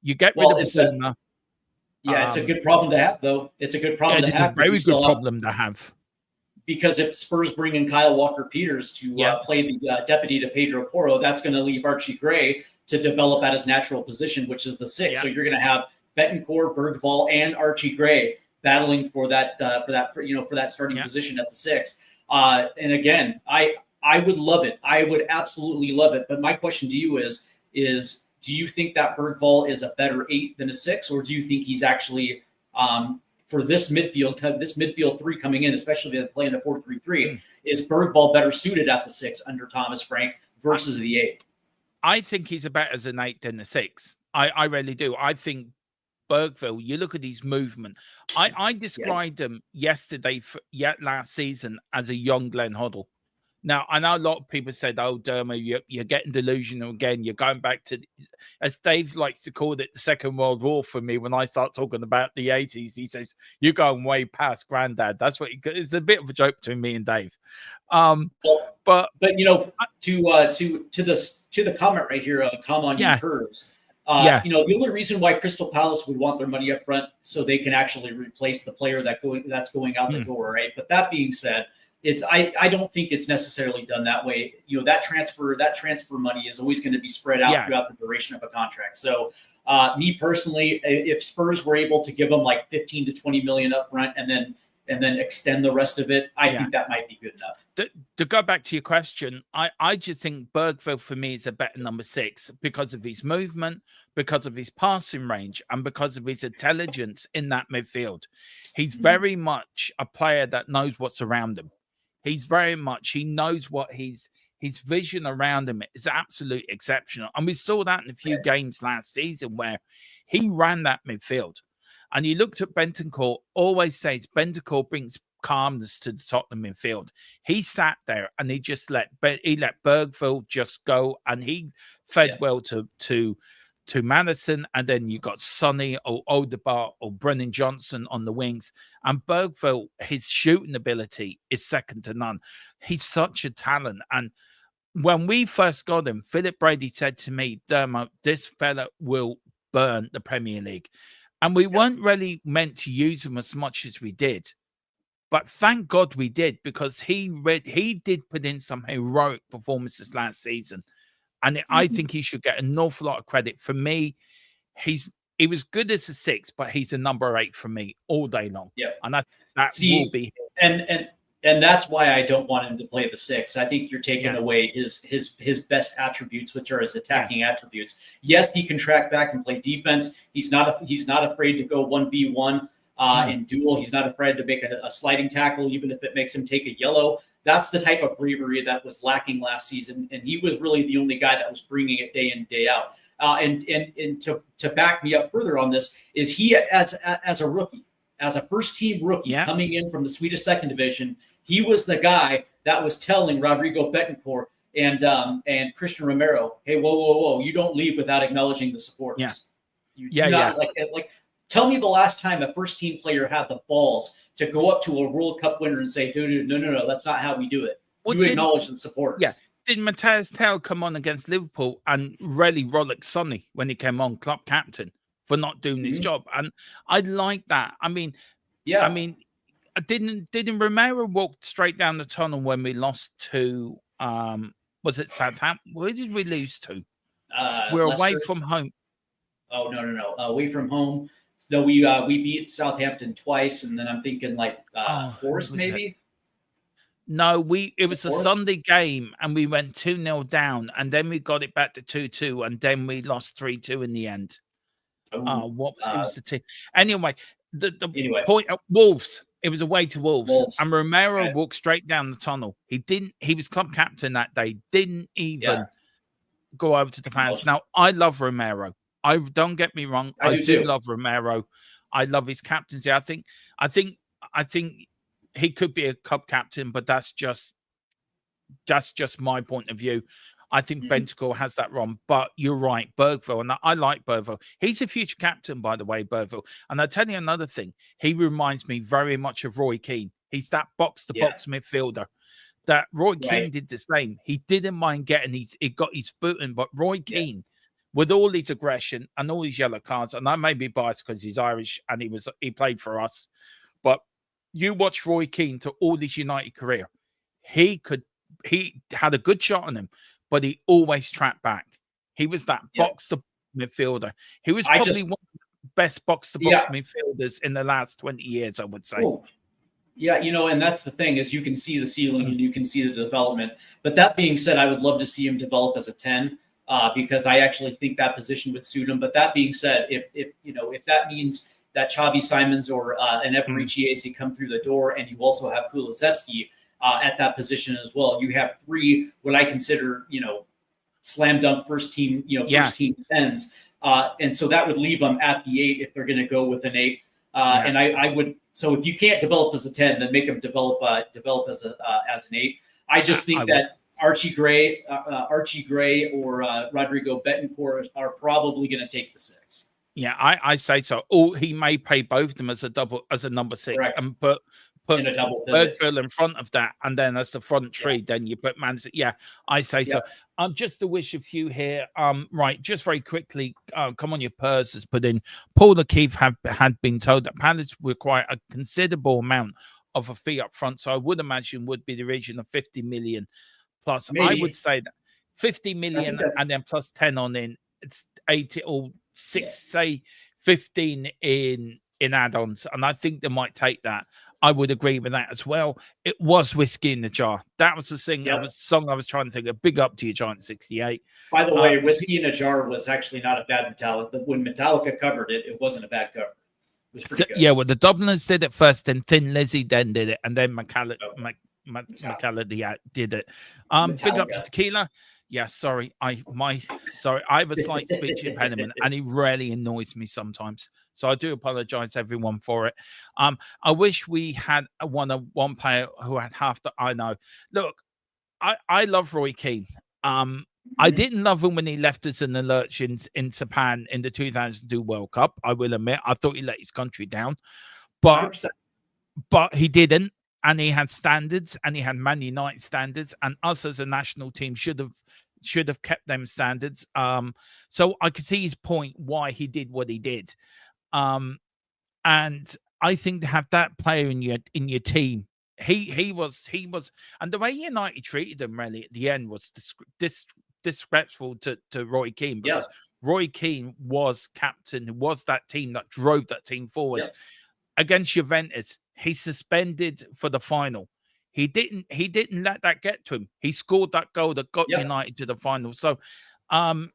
Speaker 2: you get rid of Basuma.
Speaker 3: Yeah, it's a good problem to have, though. It's a good problem to have.
Speaker 2: It's a very good problem to have.
Speaker 3: Because if Spurs bring in Kyle Walker-Peters to play the deputy to Pedro Porro, that's going to leave Archie Gray to develop at his natural position, which is the 6. So you're going to have Betancourt, Bergvall, and Archie Gray battling for that starting position at the 6. And again, I would love it. I would absolutely love it. But my question to you is do you think that Bergvall is a better 8 than a 6, or do you think he's actually for this midfield 3 coming in, especially if they're playing the 4-3-3, is Bergvall better suited at the 6 under Thomas Frank versus the 8?
Speaker 2: I think he's better as an 8 than a 6. I really do. I think Bergville, you look at his movement. I described him last season as a young Glenn Hoddle. Now, I know a lot of people said, oh, Dermo, you're getting delusional again. You're going back to, as Dave likes to call it, the Second World War for me. When I start talking about the 80s, he says, you're going way past Granddad. That's what it's a bit of a joke between me and Dave. But
Speaker 3: you know, to the comment right here, come on your curves. You know, the only reason why Crystal Palace would want their money up front so they can actually replace the player that's going out the door, right? But that being said, I don't think it's necessarily done that way. You know, that transfer money is always going to be spread out throughout the duration of a contract. So me personally, if Spurs were able to give them like 15 to 20 million up front and then extend the rest of it, I think that might be good enough.
Speaker 2: To go back to your question, I just think Bergville for me is a better number 6 because of his movement, because of his passing range, and because of his intelligence in that midfield. He's very much a player that knows what's around him. He knows what his vision around him is absolutely exceptional. And we saw that in a few games last season where he ran that midfield. And you looked at Betancourt, always says Betancourt brings calmness to the Tottenham midfield. He sat there and he just let Bergville just go, and he fed well to Madison, and then you got Sonny or Odegaard or Brennan Johnson on the wings. And Bergville, his shooting ability is second to none. He's such a talent. And when we first got him, Philip Brady said to me, Dermo, this fella will burn the Premier League. And we weren't really meant to use him as much as we did. But thank God we did, because he did put in some heroic performances last season. And I think he should get an awful lot of credit. For me, he was good as a 6, but he's a number 8 for me all day long.
Speaker 3: Yeah.
Speaker 2: And that will be
Speaker 3: and that's why I don't want him to play the 6. I think you're taking away his best attributes, which are his attacking attributes. Yes, he can track back and play defense. He's not afraid to go 1v1 in duel. He's not afraid to make a sliding tackle, even if it makes him take a yellow. That's the type of bravery that was lacking last season, and he was really the only guy that was bringing it day in, day out. And to back me up further on this, is he as a rookie, as a first-team rookie coming in from the Swedish second division, he was the guy that was telling Rodrigo Betancourt and Christian Romero, hey, whoa, you don't leave without acknowledging the supporters. You do not like. Tell me the last time a first-team player had the balls to go up to a World Cup winner and say, dude, no, that's not how we do it. You acknowledge the supporters. Yeah.
Speaker 2: Did Matthias Tell come on against Liverpool and really rollick Sonny when he came on, club captain, for not doing his job? And I like that. I mean, didn't Romero walk straight down the tunnel when we lost to was it Southampton? Where did we lose to? We're
Speaker 3: Leicester.
Speaker 2: Away from home.
Speaker 3: Oh no, away from home. So we beat Southampton twice, and then I'm thinking like Forest maybe.
Speaker 2: No, it was a
Speaker 3: Forest?
Speaker 2: Sunday game and we went 2-0 down and then we got it back to 2-2 and then we lost 3-2 in the end.
Speaker 3: Oh,
Speaker 2: What was it was the team. Anyway, the
Speaker 3: anyway,
Speaker 2: point Wolves. It was away to Wolves.
Speaker 3: Wolves.
Speaker 2: And Romero
Speaker 3: Okay.
Speaker 2: walked straight down the tunnel. He was club captain that day, didn't even go over to the fans. Now, I love Romero. Don't get me wrong. I do love Romero. I love his captaincy. I think he could be a club captain, but that's just my point of view. I think Bentancur has that wrong, but you're right, Bergville, and I like Bergville. He's a future captain, by the way, Bergville. And I'll tell you another thing. He reminds me very much of Roy Keane. He's that box-to-box midfielder. That Roy Keane did the same. He didn't mind he got his boot in, but Roy Keane, with all his aggression and all his yellow cards, and I may be biased because he's Irish and he played for us, but you watch Roy Keane to all his United career, he had a good shot on him, but he always trapped back. He was that box to midfielder. He was probably one of the best box to box midfielders in the last 20 years, I would say.
Speaker 3: Ooh. Yeah, and that's the thing is you can see the ceiling and you can see the development. But that being said, I would love to see him develop as a 10 because I actually think that position would suit him. But that being said, if that means that Xavi Simons or an Eberichiesi come through the door, and you also have Kulusevski at that position as well, you have three what I consider slam dunk first team team 10s, and so that would leave them at the 8 if they're going to go with an 8. And I would. So if you can't develop as a 10, then make him develop as an 8. I just think that Archie Gray or Rodrigo Betancourt are probably going to take the 6.
Speaker 2: Yeah, I say so. Or he may play both of them as a number 6,
Speaker 3: Correct.
Speaker 2: and put
Speaker 3: in a double
Speaker 2: Bergville in front of that, and then as the front three, then you put Man City. Yeah, I say so. Just to wish a few here. Right, just very quickly. Come on, your purse has put in. Paul O'Keefe had been told that Palace require a considerable amount of a fee up front, so I would imagine would be the region of 50 million plus.
Speaker 3: Maybe.
Speaker 2: I would say that 50 million and then plus 10 on in. It's 80 or 6, say 15 in add-ons, and I think they might take that. I would agree with that as well. It was Whiskey in the Jar. That was the thing. That was the song I was trying to think of. Big up to you, Giant 68.
Speaker 3: By the way, Whiskey in a Jar was actually not a bad Metallica. When Metallica covered it, it wasn't a bad cover. It was pretty good.
Speaker 2: Yeah, well, the Dubliners did it first, then Thin Lizzy then did it, and then McCallum did it. Big up to Tequila. Yeah, sorry. I have a slight speech impediment, and it really annoys me sometimes. So I do apologize, everyone, for it. I wish we had one player who had half the. I know. Look, I love Roy Keane. I didn't love him when he left us in the lurch in Japan in the 2002 World Cup. I will admit, I thought he let his country down, but 100%. But he didn't. And he had standards, and he had Man United standards, and us as a national team should have kept them standards. So I could see his point why he did what he did. And I think to have that player in your team, he was, and the way United treated him really at the end was disrespectful to Roy Keane, because Roy Keane was captain, was that team that drove that team forward against Juventus. He suspended for the final. He didn't let that get to him. He scored that goal that got United to the final. So, and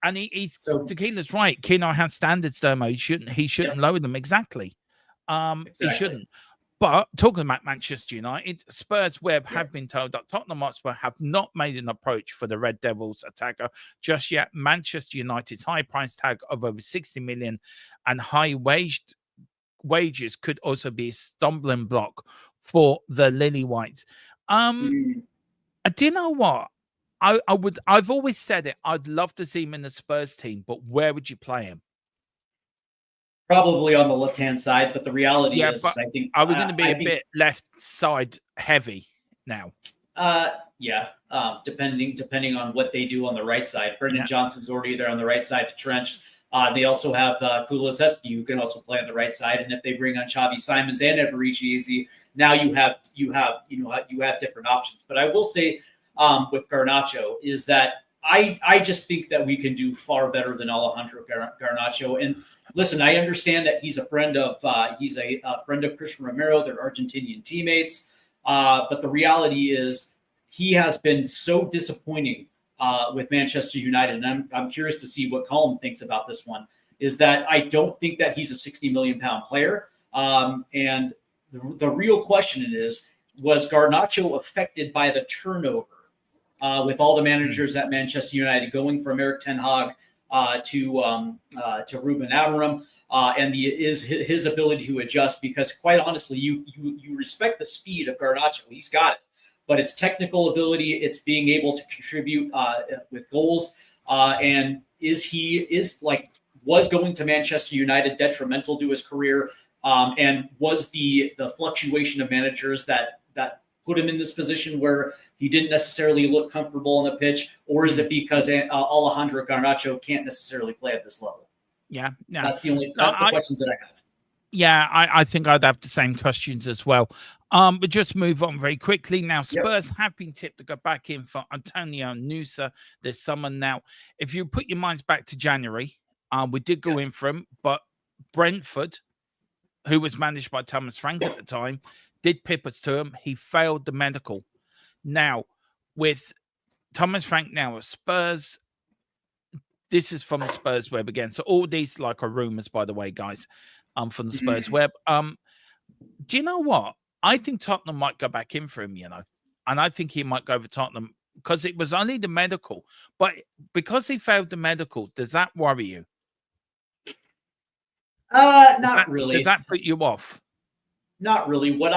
Speaker 2: Tequila's right. Kino has standards, Dermo. He shouldn't lower them. Exactly. He shouldn't. But talking about Manchester United, Spurs Web have been told that Tottenham Hotspur have not made an approach for the Red Devils attacker just yet. Manchester United's high price tag of over 60 million and high wages could also be a stumbling block for the Lily Whites. Do you know what? I've always said it. I'd love to see him in the Spurs team, but where would you play him?
Speaker 3: Probably on the left-hand side, but the reality is, I think
Speaker 2: are we going to be a bit left side heavy now?
Speaker 3: Depending on what they do on the right side. Brendan Johnson's already there on the right side to trench. They also have Kulusevski, who can also play on the right side, and if they bring on Xavi Simons and Eberichiesi, now you have different options. But I will say with Garnacho is that I just think that we can do far better than Alejandro Garnacho. And listen, I understand that he's a friend of Christian Romero. They're Argentinian teammates. But the reality is he has been so disappointing with Manchester United. And I'm curious to see what Colin thinks about this one, is that I don't think that he's a 60 million pound player. And the real question is, was Garnacho affected by the turnover with all the managers at Manchester United going from Eric Ten Hag to Ruben Amorim, and his ability to adjust? Because quite honestly, you respect the speed of Garnacho. He's got it, but it's technical ability. It's being able to contribute with goals. And was going to Manchester United detrimental to his career? And was the fluctuation of managers that put him in this position where he didn't necessarily look comfortable on the pitch, or is it because Alejandro Garnacho can't necessarily play at this level?
Speaker 2: Yeah,
Speaker 3: that's the questions that I have.
Speaker 2: Yeah, I think I'd have the same questions as well. But just move on very quickly. Now, Spurs have been tipped to go back in for Antonio Nusa this summer. Now, if you put your minds back to January, we did go in for him, but Brentford, who was managed by Thomas Frank at the time, did pip us to him. He failed the medical. Now, with Thomas Frank now at Spurs, this is from the Spurs web again. So all these are rumors, by the way, guys, from the Spurs web. Do you know what? I think Tottenham might go back in for him, and I think he might go for Tottenham because it was only the medical. But because he failed the medical, does that worry you?
Speaker 3: Not really.
Speaker 2: Does that put you off?
Speaker 3: Not really. What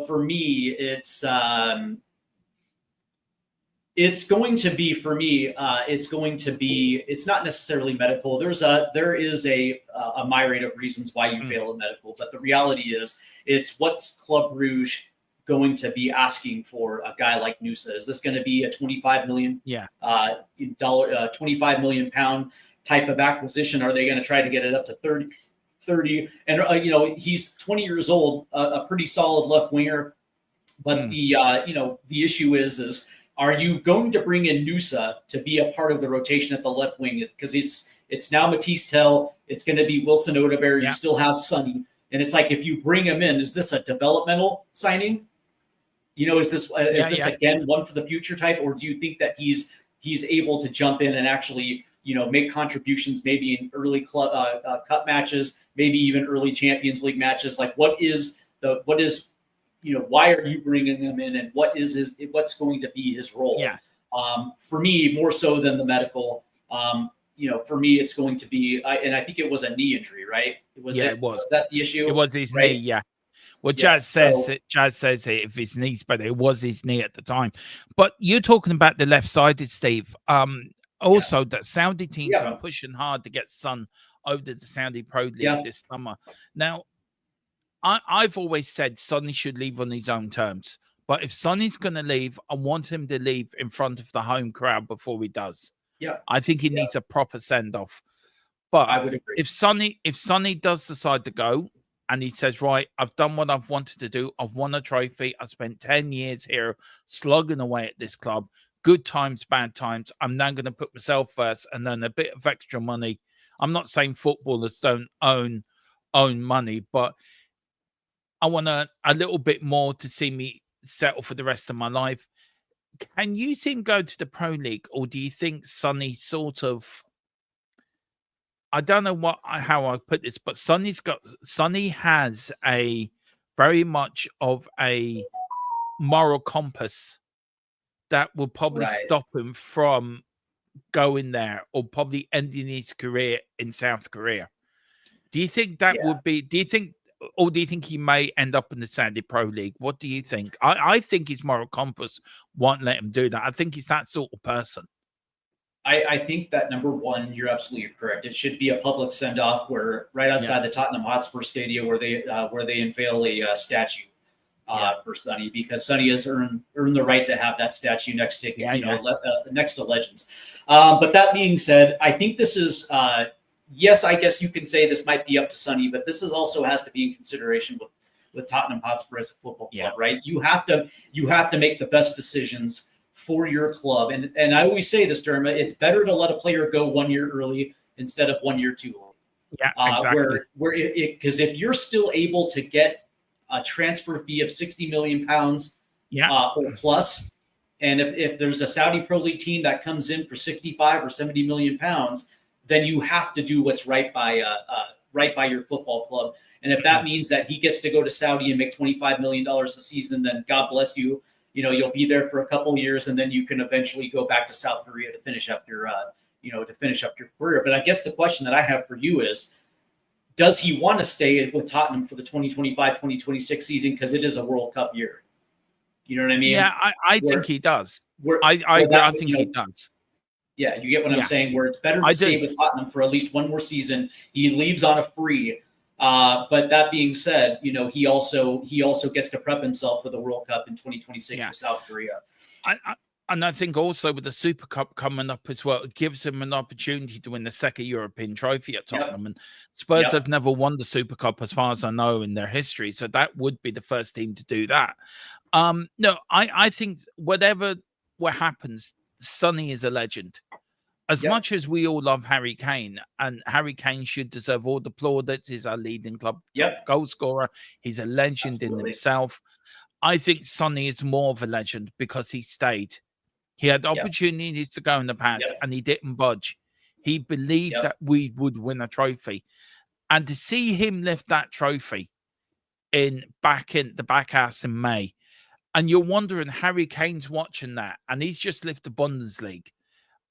Speaker 3: for me, it's going to be, for me, it's not necessarily medical. There is a myriad of reasons why you fail a medical, but the reality is it's what's Club Brugge going to be asking for a guy like Nusa. Is this going to be a 25 million £25 million type of acquisition? Are they going to try to get it up to 30? And he's 20 years old, a pretty solid left winger, but the issue is are you going to bring in Nusa to be a part of the rotation at the left wing? Because it's now Matisse Tell, it's going to be Wilson Odeberg, you still have Sonny, and it's like, if you bring him in, is this a developmental signing? Is this again one for the future type, or do you think that he's able to jump in and actually make contributions, maybe in early cup matches, maybe even early Champions League matches? Like, why are you bringing him in, and what's going to be his role? For me, more so than the medical, for me, it's going to be, and I think it was a knee injury, right? It was that the issue?
Speaker 2: It was his knee, yeah. Well, Jazz says if his knee's better, it was his knee at the time. But you're talking about the left-sided, Steve. Also, that Saudi teams are pushing hard to get Son over to the Saudi Pro League this summer. Now, I've always said Sonny should leave on his own terms. But if Sonny's going to leave, I want him to leave in front of the home crowd before he does. I think he needs a proper send-off. But
Speaker 3: I would agree.
Speaker 2: If Sonny does decide to go, and he says, right, I've done what I've wanted to do. I've won a trophy. I spent 10 years here slugging away at this club. Good times, bad times. I'm now going to put myself first and then a bit of extra money. I'm not saying footballers don't own money, but I want a little bit more to see me settle for the rest of my life. Can you see him go to the Pro League, or do you think Sonny sort of... I don't know how I put this, but Sonny has a very much of a moral compass that will probably stop him from going there, or probably ending his career in South Korea. Do you think that would be? Do you think he may end up in the Saudi Pro League? What do you think? I think his moral compass won't let him do that. I think he's that sort of person.
Speaker 3: I think that, number one, you're absolutely correct. It should be a public send-off where right outside the Tottenham Hotspur Stadium, where they unveil a statue for Sonny, because Sonny has earned the right to have that statue next to next to legends. But that being said, I think this is yes, I guess you can say this might be up to Sonny, but this is also has to be in consideration with Tottenham Hotspur as a football club, right? You have to make the best decisions for your club. And I always say this, Dermot, it's better to let a player go 1 year early instead of 1 year too early.
Speaker 2: Yeah, exactly.
Speaker 3: Because if you're still able to get a transfer fee of 60 million pounds
Speaker 2: Yeah.
Speaker 3: or plus. And if there's a Saudi Pro League team that comes in for 65 or 70 million pounds, then you have to do what's right by your football club. And if that means that he gets to go to Saudi and make $25 million a season, then God bless you. You'll be there for a couple years, and then you can eventually go back to South Korea to finish up your career. But I guess the question that I have for you is, does he want to stay with Tottenham for the 2025-2026 season? Because it is a World Cup year. You know what I mean?
Speaker 2: Yeah, I think he does. I agree. I think he does.
Speaker 3: Yeah, you get what I'm saying, where it's better to stay with Tottenham for at least one more season. He leaves on a free. But that being said, he also gets to prep himself for the World Cup in 2026 with South Korea.
Speaker 2: And I think also with the Super Cup coming up as well, it gives him an opportunity to win the second European trophy at Tottenham. And Spurs have never won the Super Cup, as far as I know, in their history. So that would be the first team to do that. No, I think what happens, Sonny is a legend. As much as we all love Harry Kane, and Harry Kane should deserve all the plaudits, he's our leading club goal scorer. He's a legend in himself. I think Sonny is more of a legend because he stayed. He had opportunities to go in the past, and he didn't budge. He believed that we would win a trophy. And to see him lift that trophy back in the back house in May, and you're wondering, Harry Kane's watching that, and he's just lifted Bundesliga.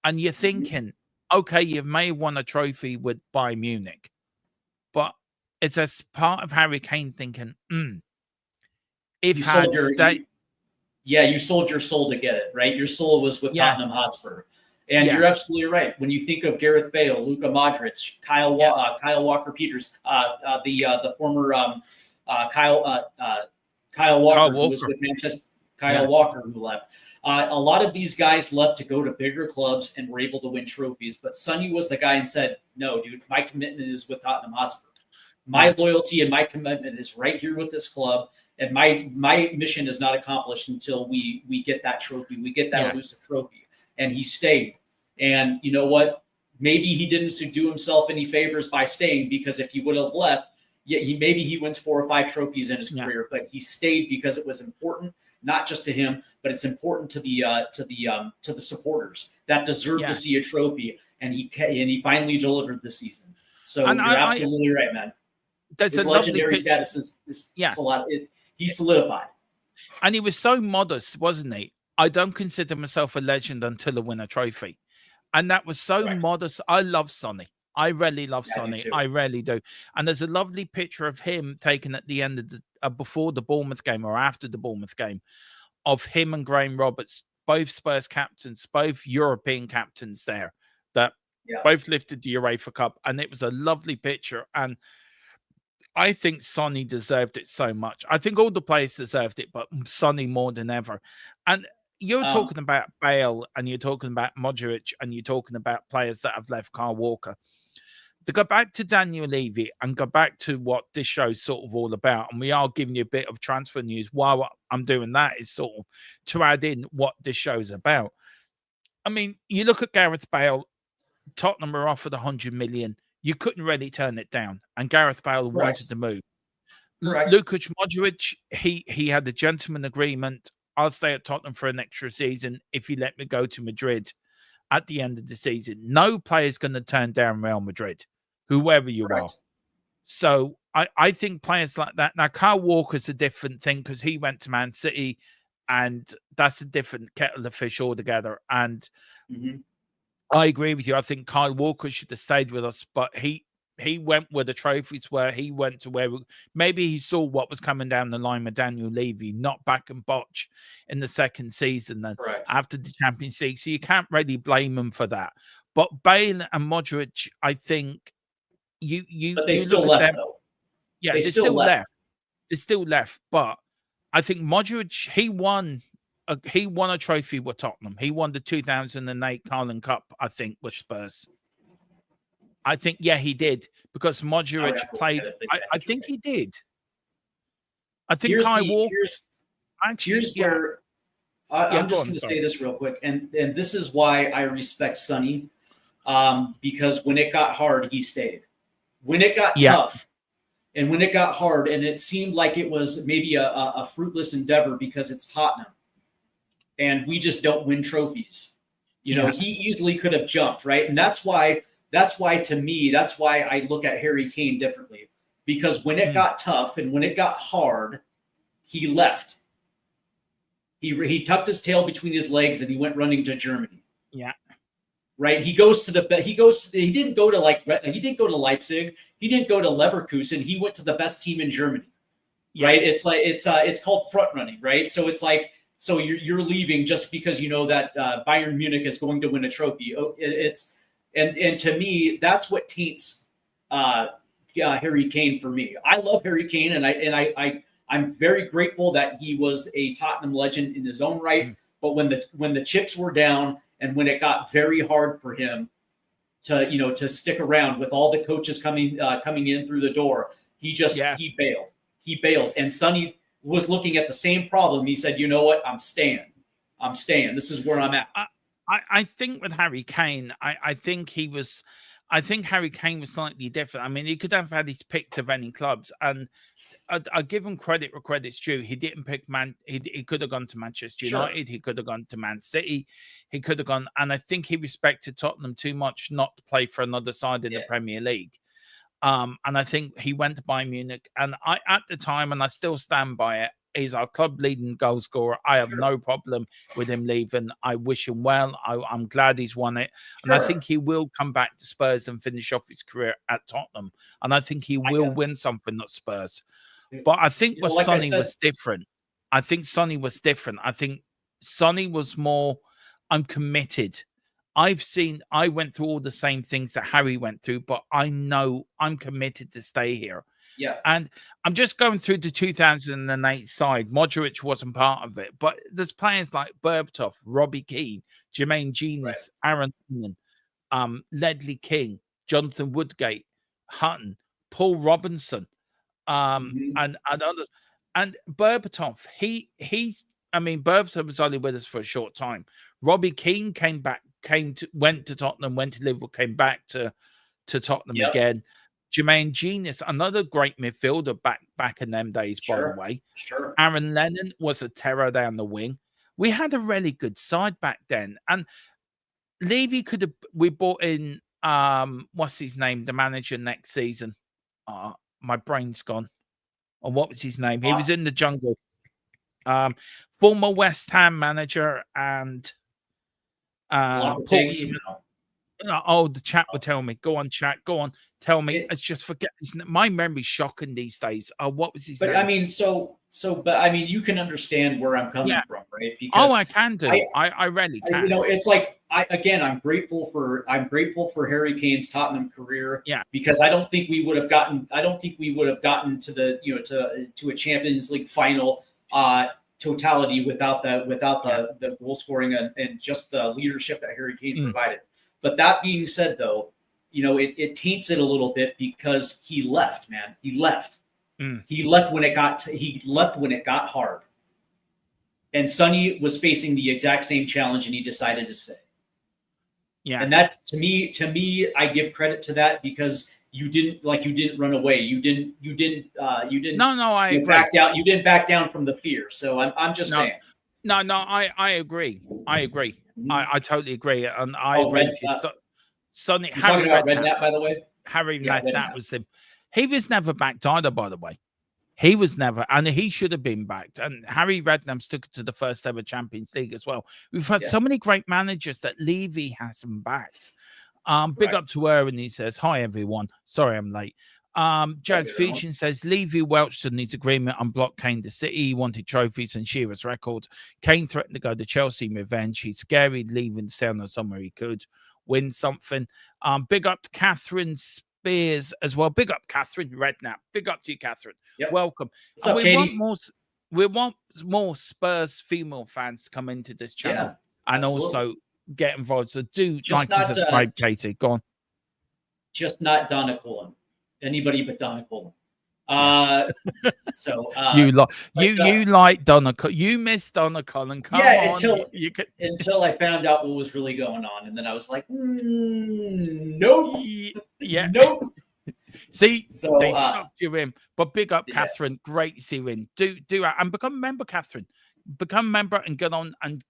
Speaker 2: And you're thinking, okay, you may have won a trophy with Bayern Munich, but it's as part of Harry Kane thinking, if
Speaker 3: you sold your soul to get it, right? Your soul was with Tottenham Hotspur. And you're absolutely right. When you think of Gareth Bale, Luka Modric, Kyle Walker-Peters, the former Kyle Walker, who was with Manchester, Walker, who left. A lot of these guys left to go to bigger clubs and were able to win trophies. But Sonny was the guy and said, no, dude, my commitment is with Tottenham Hotspur. My loyalty and my commitment is right here with this club. And my mission is not accomplished until we get that trophy. We get that elusive trophy. And he stayed. And you know what? Maybe he didn't do himself any favors by staying, because if he would have left, maybe he wins 4 or 5 trophies in his career. But he stayed because it was important, not just to him, but it's important to the supporters that deserve to see a trophy. And he finally delivered this season. So you're absolutely right, man. His legendary status is he solidified.
Speaker 2: And he was so modest, wasn't he? I don't consider myself a legend until I win a trophy. And that was so modest. I love Sonny. I really love Sonny. I really do. And there's a lovely picture of him taken at the end of before the Bournemouth game or after the Bournemouth game, of him and Graham Roberts, both Spurs captains, both European captains there, that both lifted the UEFA Cup. And it was a lovely picture. And I think Sonny deserved it so much. I think all the players deserved it, but Sonny more than ever. And you're talking about Bale, and you're talking about Modric, and you're talking about players that have left, Kyle Walker. To go back to Daniel Levy and go back to what this show's sort of all about, and we are giving you a bit of transfer news while I'm doing that, is sort of to add in what this show's about. I mean, you look at Gareth Bale, Tottenham were offered 100 million. You couldn't really turn it down, and Gareth Bale wanted to move. Lukas Modric, he had a gentleman agreement. I'll stay at Tottenham for an extra season if you let me go to Madrid at the end of the season. No player's going to turn down Real Madrid, whoever you are. So I think players like that. Now, Kyle Walker's a different thing because he went to Man City, and that's a different kettle of fish altogether. And I agree with you. I think Kyle Walker should have stayed with us, but he went where the trophies were. He went to where maybe he saw what was coming down the line with Daniel Levy, not back and botch in the second season then after the Champions League. So you can't really blame him for that. But Bale and Modric, I think
Speaker 3: but they still left, though.
Speaker 2: Yeah, they're still left. They're still left. But I think Modric, he won a trophy with Tottenham. He won the 2008 Carling Cup, I think, with Spurs. I think, he did, because Modric played. I think he did. I think Kyle Walker.
Speaker 3: Here's where I'm just going to say this real quick, and this is why I respect Sonny, because when it got hard, he stayed. When it got tough, And when it got hard, and it seemed like it was maybe a fruitless endeavor because it's Tottenham, and we just don't win trophies. You know, he easily could have jumped, right? And that's why to me, that's why I look at Harry Kane differently. Because when it got tough and when it got hard, he left. He tucked his tail between his legs and he went running to Germany.
Speaker 2: Yeah.
Speaker 3: Right. He didn't go to Leipzig. He didn't go to Leverkusen. He went to the best team in Germany. Yeah. Right. It's like, it's called front running. Right. So it's like, so you're leaving just because you know that Bayern Munich is going to win a trophy. And to me, that's what taints Harry Kane for me. I love Harry Kane, and I'm very grateful that he was a Tottenham legend in his own right. But when the chips were down and when it got very hard for him to stick around with all the coaches coming in through the door, he bailed. He bailed, and Sonny was looking at the same problem. He said, "You know what? I'm staying. This is where I'm at."
Speaker 2: I think with Harry Kane, I think Harry Kane was slightly different. I mean, he could have had his picks of any clubs, and I give him credit where credit's due. He didn't pick he could have gone to Manchester United. He could have gone to Man City. He could have gone, and I think he respected Tottenham too much not to play for another side in the Premier League. And I think he went to Bayern Munich, and at the time, and I still stand by it, he's our club leading goal scorer. I have no problem with him leaving. I wish him well. I'm glad he's won it. And I think he will come back to Spurs and finish off his career at Tottenham. And I think he will win something at Spurs. But I think Sonny was different. I think Sonny was different. I think Sonny was more, I'm committed. I went through all the same things that Harry went through, but I know I'm committed to stay here.
Speaker 3: Yeah.
Speaker 2: And I'm just going through the 2008 side. Modric wasn't part of it, but there's players like Berbatov, Robbie Keane, Jermaine Genius, Aaron Lennon, Ledley King, Jonathan Woodgate, Hutton, Paul Robinson, and others. And Berbatov, Berbatov was only with us for a short time. Robbie Keane went to Tottenham, went to Liverpool, came back to Tottenham again. Jermaine Genius, another great midfielder back in them days, by the way. Aaron Lennon was a terror down the wing. We had a really good side back then. And Levy we brought in, what's his name, the manager next season. My brain's gone. Or what was his name? He was in the jungle. Former West Ham manager and the chat will tell me. Go on, chat. Go on. Tell me. It's just forget. My memory's shocking these days. What was his name?
Speaker 3: But I mean, you can understand where I'm coming from, right? Because
Speaker 2: I can do. I really can.
Speaker 3: It's like I'm grateful for Harry Kane's Tottenham career.
Speaker 2: Yeah.
Speaker 3: Because I don't think we would have gotten to the to a Champions League final totality without the goal scoring and just the leadership that Harry Kane provided. But that being said, though, it taints it a little bit because he left, man. He left. He left when it got hard. And Sonny was facing the exact same challenge, and he decided to stay.
Speaker 2: Yeah.
Speaker 3: And that to me, I give credit to that because you didn't run away. You didn't.
Speaker 2: No, I agree.
Speaker 3: Back down. You didn't back down from the fear. So I'm just saying.
Speaker 2: No, I agree. I totally agree, and I agree with you. Sonny,
Speaker 3: Harry talking about Redknapp, by the way.
Speaker 2: Harry Redknapp was him. He was never backed either, by the way. He was never, and he should have been backed. And Harry Redknapp took it to the first ever Champions League as well. We've had so many great managers that Levy hasn't backed. Big up to Erwin. He says, "Hi everyone. Sorry I'm late." Jazz Fusion says Levy Welchton needs agreement on block Kane to City. He wanted trophies and Shearer's record. Kane threatened to go to Chelsea in revenge. He's scary leaving sound somewhere he could win something. Big up to Catherine Spears as well. Big up Catherine Redknapp. Big up to you, Catherine. Welcome.
Speaker 3: What's up, Katie?
Speaker 2: We want more Spurs female fans to come into this channel and also get involved. So do like and subscribe, Katie. Go on.
Speaker 3: Just not Donna Cullen. Anybody but Donna Cullen.
Speaker 2: You like Donna Cullen. You miss Donna Cullen. Come on.
Speaker 3: Until I found out what was really going on, and then I was like, nope.
Speaker 2: Yeah.
Speaker 3: Nope.
Speaker 2: See,
Speaker 3: So
Speaker 2: they sucked you in. But big up,
Speaker 3: yeah.
Speaker 2: Catherine. Great to see you in. Do and become a member, Catherine. Become a member and get on and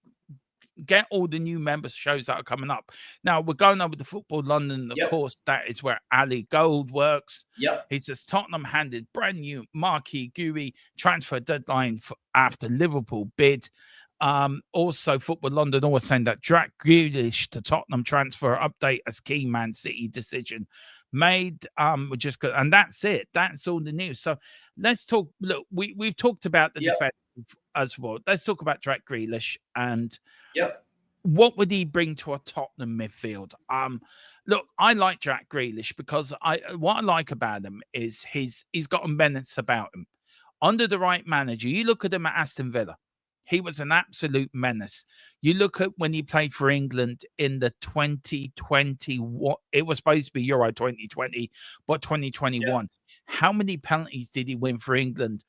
Speaker 2: get all the new members shows that are coming up. Now we're going over to Football London. Of
Speaker 3: Yep.
Speaker 2: course, that is where Ali Gold works.
Speaker 3: Yep.
Speaker 2: He says Tottenham handed brand new marquee GUI transfer deadline after Liverpool bid. Also, Football London always saying that Jack Grealish to Tottenham transfer update as key Man City decision made. We're just good, and that's it. That's all the news. So let's talk. Look, we've talked about the defense as well. Let's talk about Jack Grealish and what would he bring to a Tottenham midfield? Look, I like Jack Grealish because what I like about him is he's got a menace about him. Under the right manager, you look at him at Aston Villa. He was an absolute menace. You look at when he played for England in the 2020, it was supposed to be Euro 2020, but 2021. How many penalties did he win for England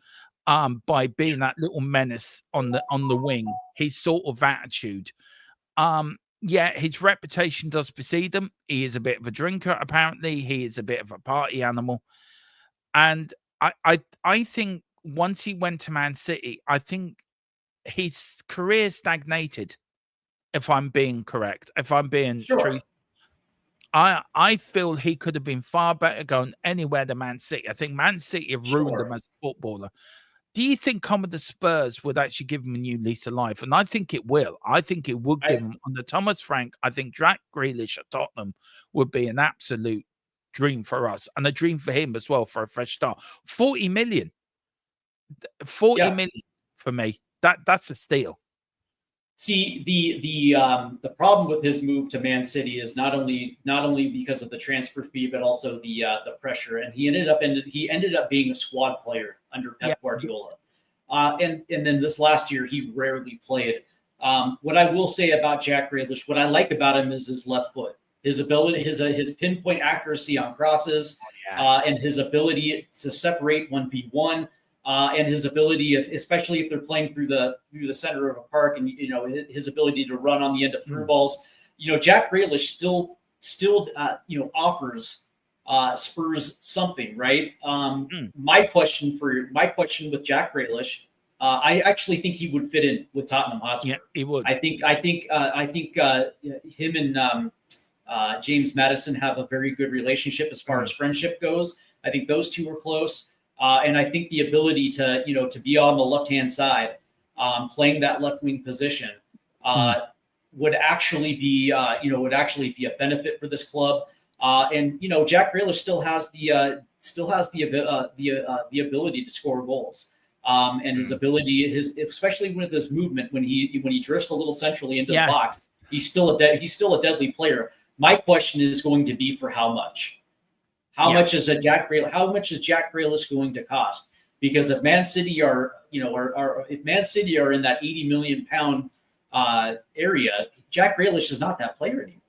Speaker 2: by being that little menace on the wing? His sort of attitude. His reputation does precede him. He is a bit of a drinker, apparently. He is a bit of a party animal. And I think once he went to Man City, I think his career stagnated, if I'm being correct, if I'm being truthful. I feel he could have been far better going anywhere than Man City. I think Man City have ruined him as a footballer. Do you think coming to Spurs would actually give him a new lease of life? And I think it will. I think it would give him, under Thomas Frank, I think Jack Grealish at Tottenham would be an absolute dream for us and a dream for him as well for a fresh start. 40 million. 40 million for me. That's a steal.
Speaker 3: See, the problem with his move to Man City is not only because of the transfer fee, but also the pressure. And he ended up being a squad player under Pep Guardiola. And then this last year he rarely played. What I will say about Jack Grealish, what I like about him is his left foot, his ability, his pinpoint accuracy on crosses, and his ability to separate 1v1. And his ability, especially if they're playing through the center of a park, and his ability to run on the end of through balls. Jack Grealish still offers Spurs something, right? My question with Jack Grealish, I actually think he would fit in with Tottenham Hotspur.
Speaker 2: Yeah, he would.
Speaker 3: I think him and James Maddison have a very good relationship as far as friendship goes. I think those two are close. And I think the ability to be on the left-hand side, playing that left wing position, would actually be a benefit for this club. And Jack Grealish still has the ability to score goals. And his ability, especially with his movement, when he drifts a little centrally into the box, he's still a deadly player. My question is going to be for how much. How much is Jack Grealish going to cost? Because if Man City are in that 80 million pound area, Jack Grealish is not that player anymore.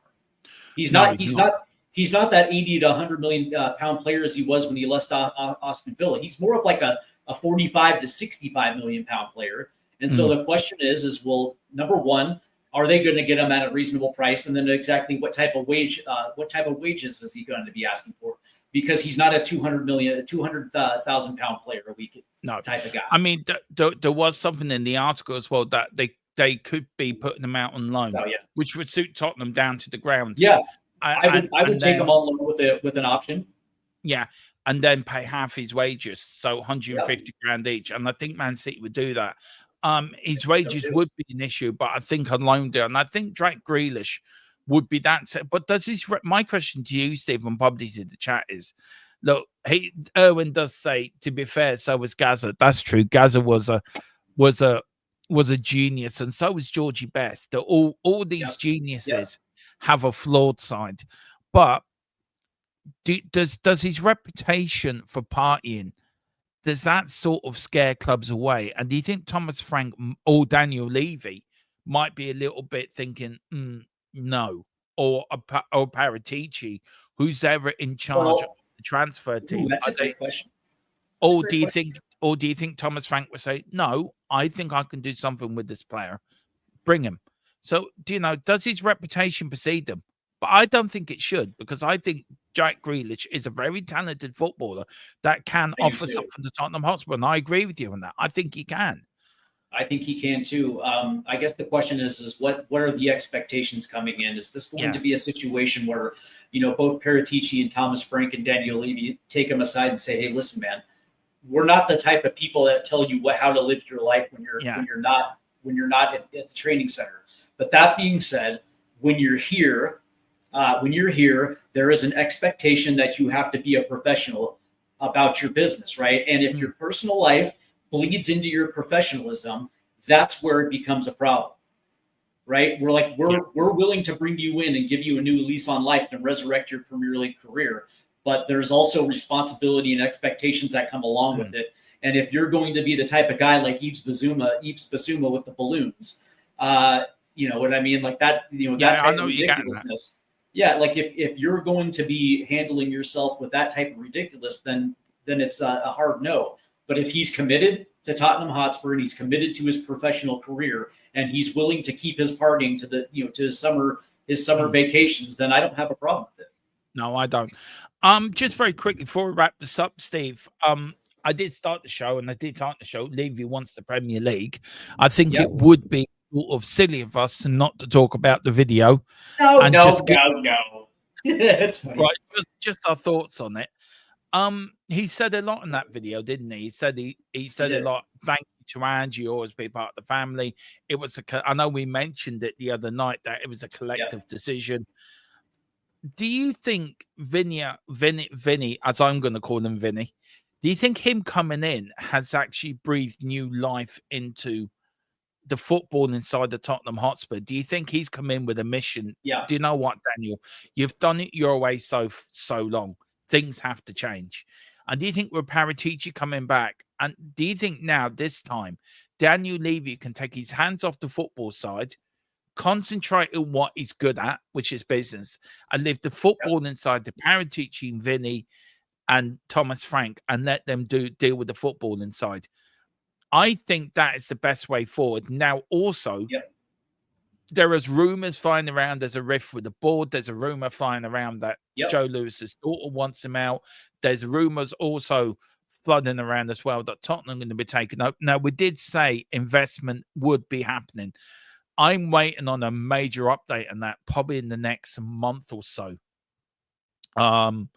Speaker 3: He's not that 80 to 100 million pound player as he was when he left Aston Villa. He's more of like a 45 to 65 million pound player. And so the question is, well, number one, are they going to get him at a reasonable price? And then exactly what type of wages is he going to be asking for? Because he's not a 200,000 pound player a week type of guy.
Speaker 2: I mean, there was something in the article as well that they could be putting him out on loan, which would suit Tottenham down to the ground. Yeah,
Speaker 3: I would take him on loan with an option.
Speaker 2: Yeah, and then pay half his wages, so 150 grand each. And I think Man City would do that. His wages would be an issue, but I think on loan deal, and I think Jack Grealish would be that. But my question to you, Stephen, probably to the chat is, look, Erwin does say, to be fair, so was Gaza. That's true. Gaza was a genius, and so was Georgie Best. All these geniuses have a flawed side, but does his reputation for partying, does that sort of scare clubs away? And do you think Thomas Frank or Daniel Levy might be a little bit thinking, no, or Paratici, who's ever in charge of the transfer team?
Speaker 3: That's a great question.
Speaker 2: Or do you think Thomas Frank would say, no, I think I can do something with this player, bring him? So does his reputation precede him? but I don't think it should, because I think Jack Grealish is a very talented footballer that can
Speaker 3: I do
Speaker 2: offer
Speaker 3: too.
Speaker 2: something to Tottenham Hotspur, and I agree with you on that. I think he can.
Speaker 3: I think he can too. I guess the question is what are the expectations coming in? Is this going to be a situation where, both Paratici and Thomas Frank and Daniel Levy take him aside and say, "Hey, listen, man, we're not the type of people that tell you how to live your life when you're not at the training center." But that being said, when you're here, there is an expectation that you have to be a professional about your business, right? And if your personal life bleeds into your professionalism, that's where it becomes a problem, right? We're willing to bring you in and give you a new lease on life and resurrect your Premier League career, but there's also responsibility and expectations that come along with it. And if you're going to be the type of guy like Yves Bissouma with the balloons, you know what I mean? Like that, that type of ridiculousness. Yeah, like if you're going to be handling yourself with that type of ridiculous, then it's a hard no. But if he's committed to Tottenham Hotspur and he's committed to his professional career and he's willing to keep his partying to the to his summer vacations, then I don't have a problem with it.
Speaker 2: No, I don't. Just very quickly before we wrap this up, Steve. I did start the show, and I did start the show. Levy wants the Premier League. I think it would be sort of silly of us not to talk about the video.
Speaker 3: No. It's funny.
Speaker 2: Right, just our thoughts on it. He said a lot in that video, didn't he? He said a lot. Thank you to Angie, you always be part of the family. It was I know we mentioned it the other night that it was a collective decision. Do you think Vinny, as I'm going to call him Vinny, do you think him coming in has actually breathed new life into the football inside the Tottenham Hotspur? Do you think he's come in with a mission?
Speaker 3: Yeah.
Speaker 2: Do you know what, Daniel? You've done it your way so long. Things have to change. And do you think with Paratici coming back, and do you think now, this time, Daniel Levy can take his hands off the football side, concentrate on what he's good at, which is business, and leave the football inside the Paratici and Vinny and Thomas Frank and let them deal with the football inside? I think that is the best way forward. Now, also, there is rumors flying around. There's a rift with the board. There's a rumor flying around that Joe Lewis's daughter wants him out. There's rumors also flooding around as well that Tottenham are going to be taken up. Now, we did say investment would be happening. I'm waiting on a major update on that, probably in the next month or so. I'm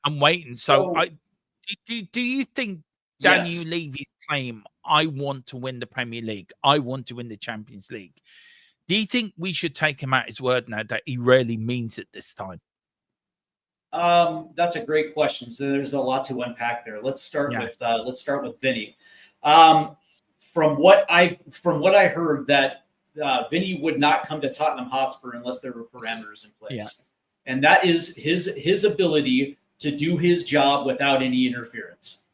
Speaker 2: waiting. So do you think Daniel Levy's claim, I want to win the Premier League, I want to win the Champions League, do you think we should take him at his word now that he really means it this time?
Speaker 3: That's a great question. So there's a lot to unpack there. Let's start with Vinny. From what I heard, that Vinny would not come to Tottenham Hotspur unless there were parameters in place, and that is his ability to do his job without any interference.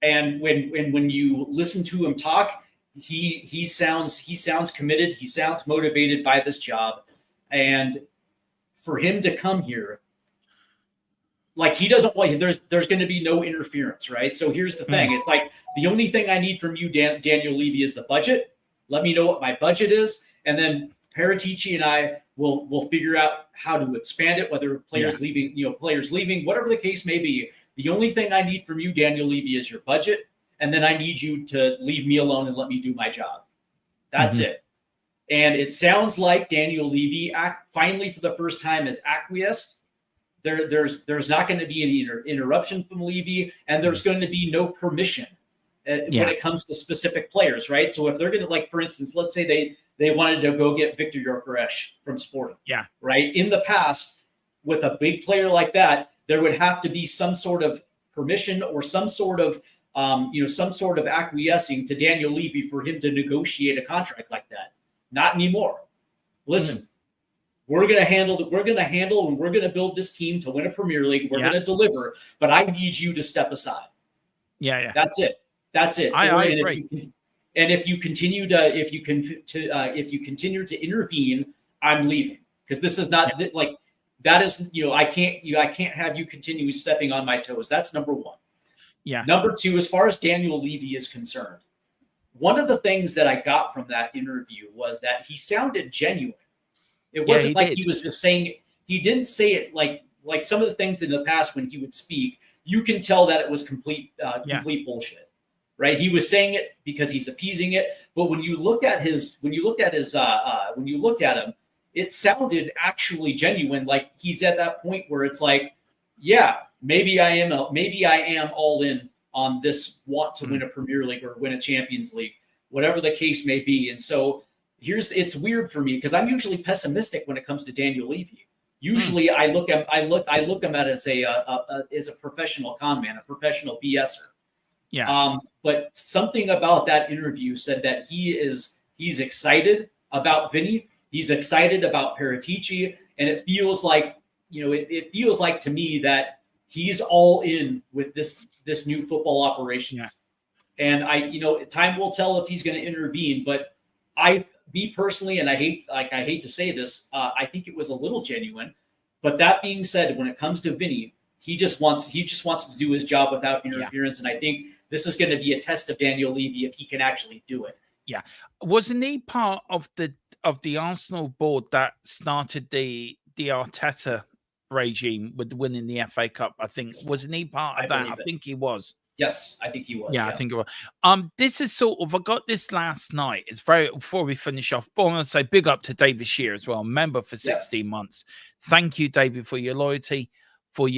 Speaker 3: And when you listen to him talk, he sounds committed. He sounds motivated by this job, and for him to come here, like, he doesn't want, there's going to be no interference, right? So here's the thing. It's like, the only thing I need from you, Daniel Levy, is the budget. Let me know what my budget is, and then Paratici and I will figure out how to expand it, whether players leaving, whatever the case may be. The only thing I need from you, Daniel Levy, is your budget, and then I need you to leave me alone and let me do my job. That's it. And it sounds like Daniel Levy finally, for the first time, has acquiesced. There's not going to be any interruption from Levy, and there's going to be no permission when it comes to specific players, right? So if they're going to, like, for instance, let's say they wanted to go get Victor Gyökeres from Sporting, right? In the past, with a big player like that, there would have to be some sort of permission or some sort of acquiescing to Daniel Levy for him to negotiate a contract like that. Not anymore. Listen. We're going to handle, and we're going to build this team to win a Premier League. We're going to deliver, but I need you to step aside. That's it.
Speaker 2: I agree.
Speaker 3: If you continue to intervene, I'm leaving, because this is not like that is, I can't have you continue stepping on my toes. That's number one. Number two, as far as Daniel Levy is concerned, one of the things that I got from that interview was that he sounded genuine. It
Speaker 2: Yeah,
Speaker 3: wasn't
Speaker 2: he
Speaker 3: like
Speaker 2: did.
Speaker 3: he was just saying. He didn't say it like some of the things in the past when he would speak. You can tell that it was complete bullshit, right? He was saying it because he's appeasing it. But when you looked at him, it sounded actually genuine. Like he's at that point where it's like, yeah, maybe I am all in on this want to win a Premier League or win a Champions League, whatever the case may be. And so it's weird for me because I'm usually pessimistic when it comes to Daniel Levy. Usually I look him at as a professional con man, a professional BSer.
Speaker 2: Yeah.
Speaker 3: But something about that interview said that he's excited about Vinny. He's excited about Paratici. And it feels like, it feels like to me that he's all in with this new football operations. Yeah. And time will tell if he's going to intervene, but me personally, and I hate to say this, I think it was a little genuine. But that being said, when it comes to Vinny, he just wants to do his job without interference. Yeah. And I think this is going to be a test of Daniel Levy if he can actually do it.
Speaker 2: Yeah. Wasn't he part of the Arsenal board that started the Arteta regime with winning the FA Cup? I think. Wasn't he part of that? I think he was.
Speaker 3: Yes, I think he was.
Speaker 2: Yeah, I think it was. This is sort of, I got this last night. It's before we finish off, but I want to say big up to David Shear as well, member for 16 months. Thank you, David, for your loyalty, for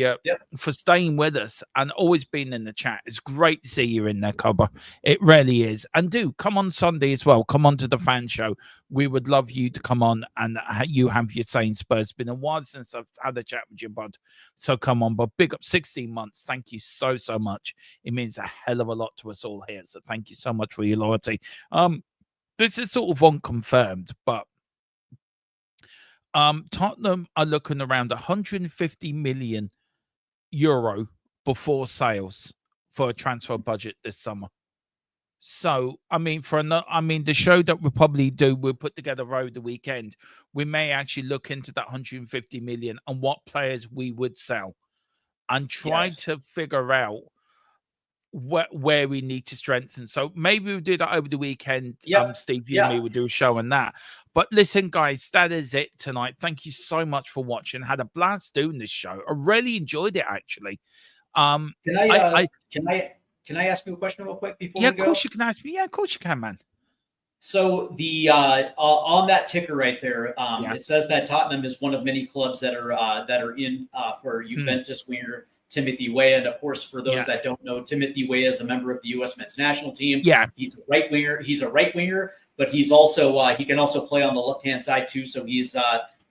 Speaker 2: staying with us and always being in the chat. It's great to see you in there, Cobber. It really is. And do come on Sunday as well. Come on to the fan show. We would love you to come on and you have your saying Spurs. It's been a while since I've had a chat with you, bud. So come on, but big up 16 months. Thank you so much. It means a hell of a lot to us all here. So thank you so much for your loyalty. This is sort of unconfirmed, but Tottenham are looking around 150 million euro before sales for a transfer budget this summer. So, I mean, the show that we'll probably do, we'll put together over the weekend. We may actually look into that 150 million and what players we would sell and try to figure out where we need to strengthen. So maybe we'll do that over the weekend. Steve, you and me will do a show on that. But listen, guys, that is it tonight. Thank you so much for watching. Had a blast doing this show. I really enjoyed it, actually.
Speaker 3: Can I ask you a question real quick before we go?
Speaker 2: Of course you can ask me. Yeah, of course you can, man.
Speaker 3: So the on that ticker right there, it says that Tottenham is one of many clubs that are in for Juventus winger Timothy Weah. And of course, for those that don't know, Timothy Weah is a member of the U.S. men's national team. Yeah, he's a right winger. But he's also he can also play on the left hand side too. So he's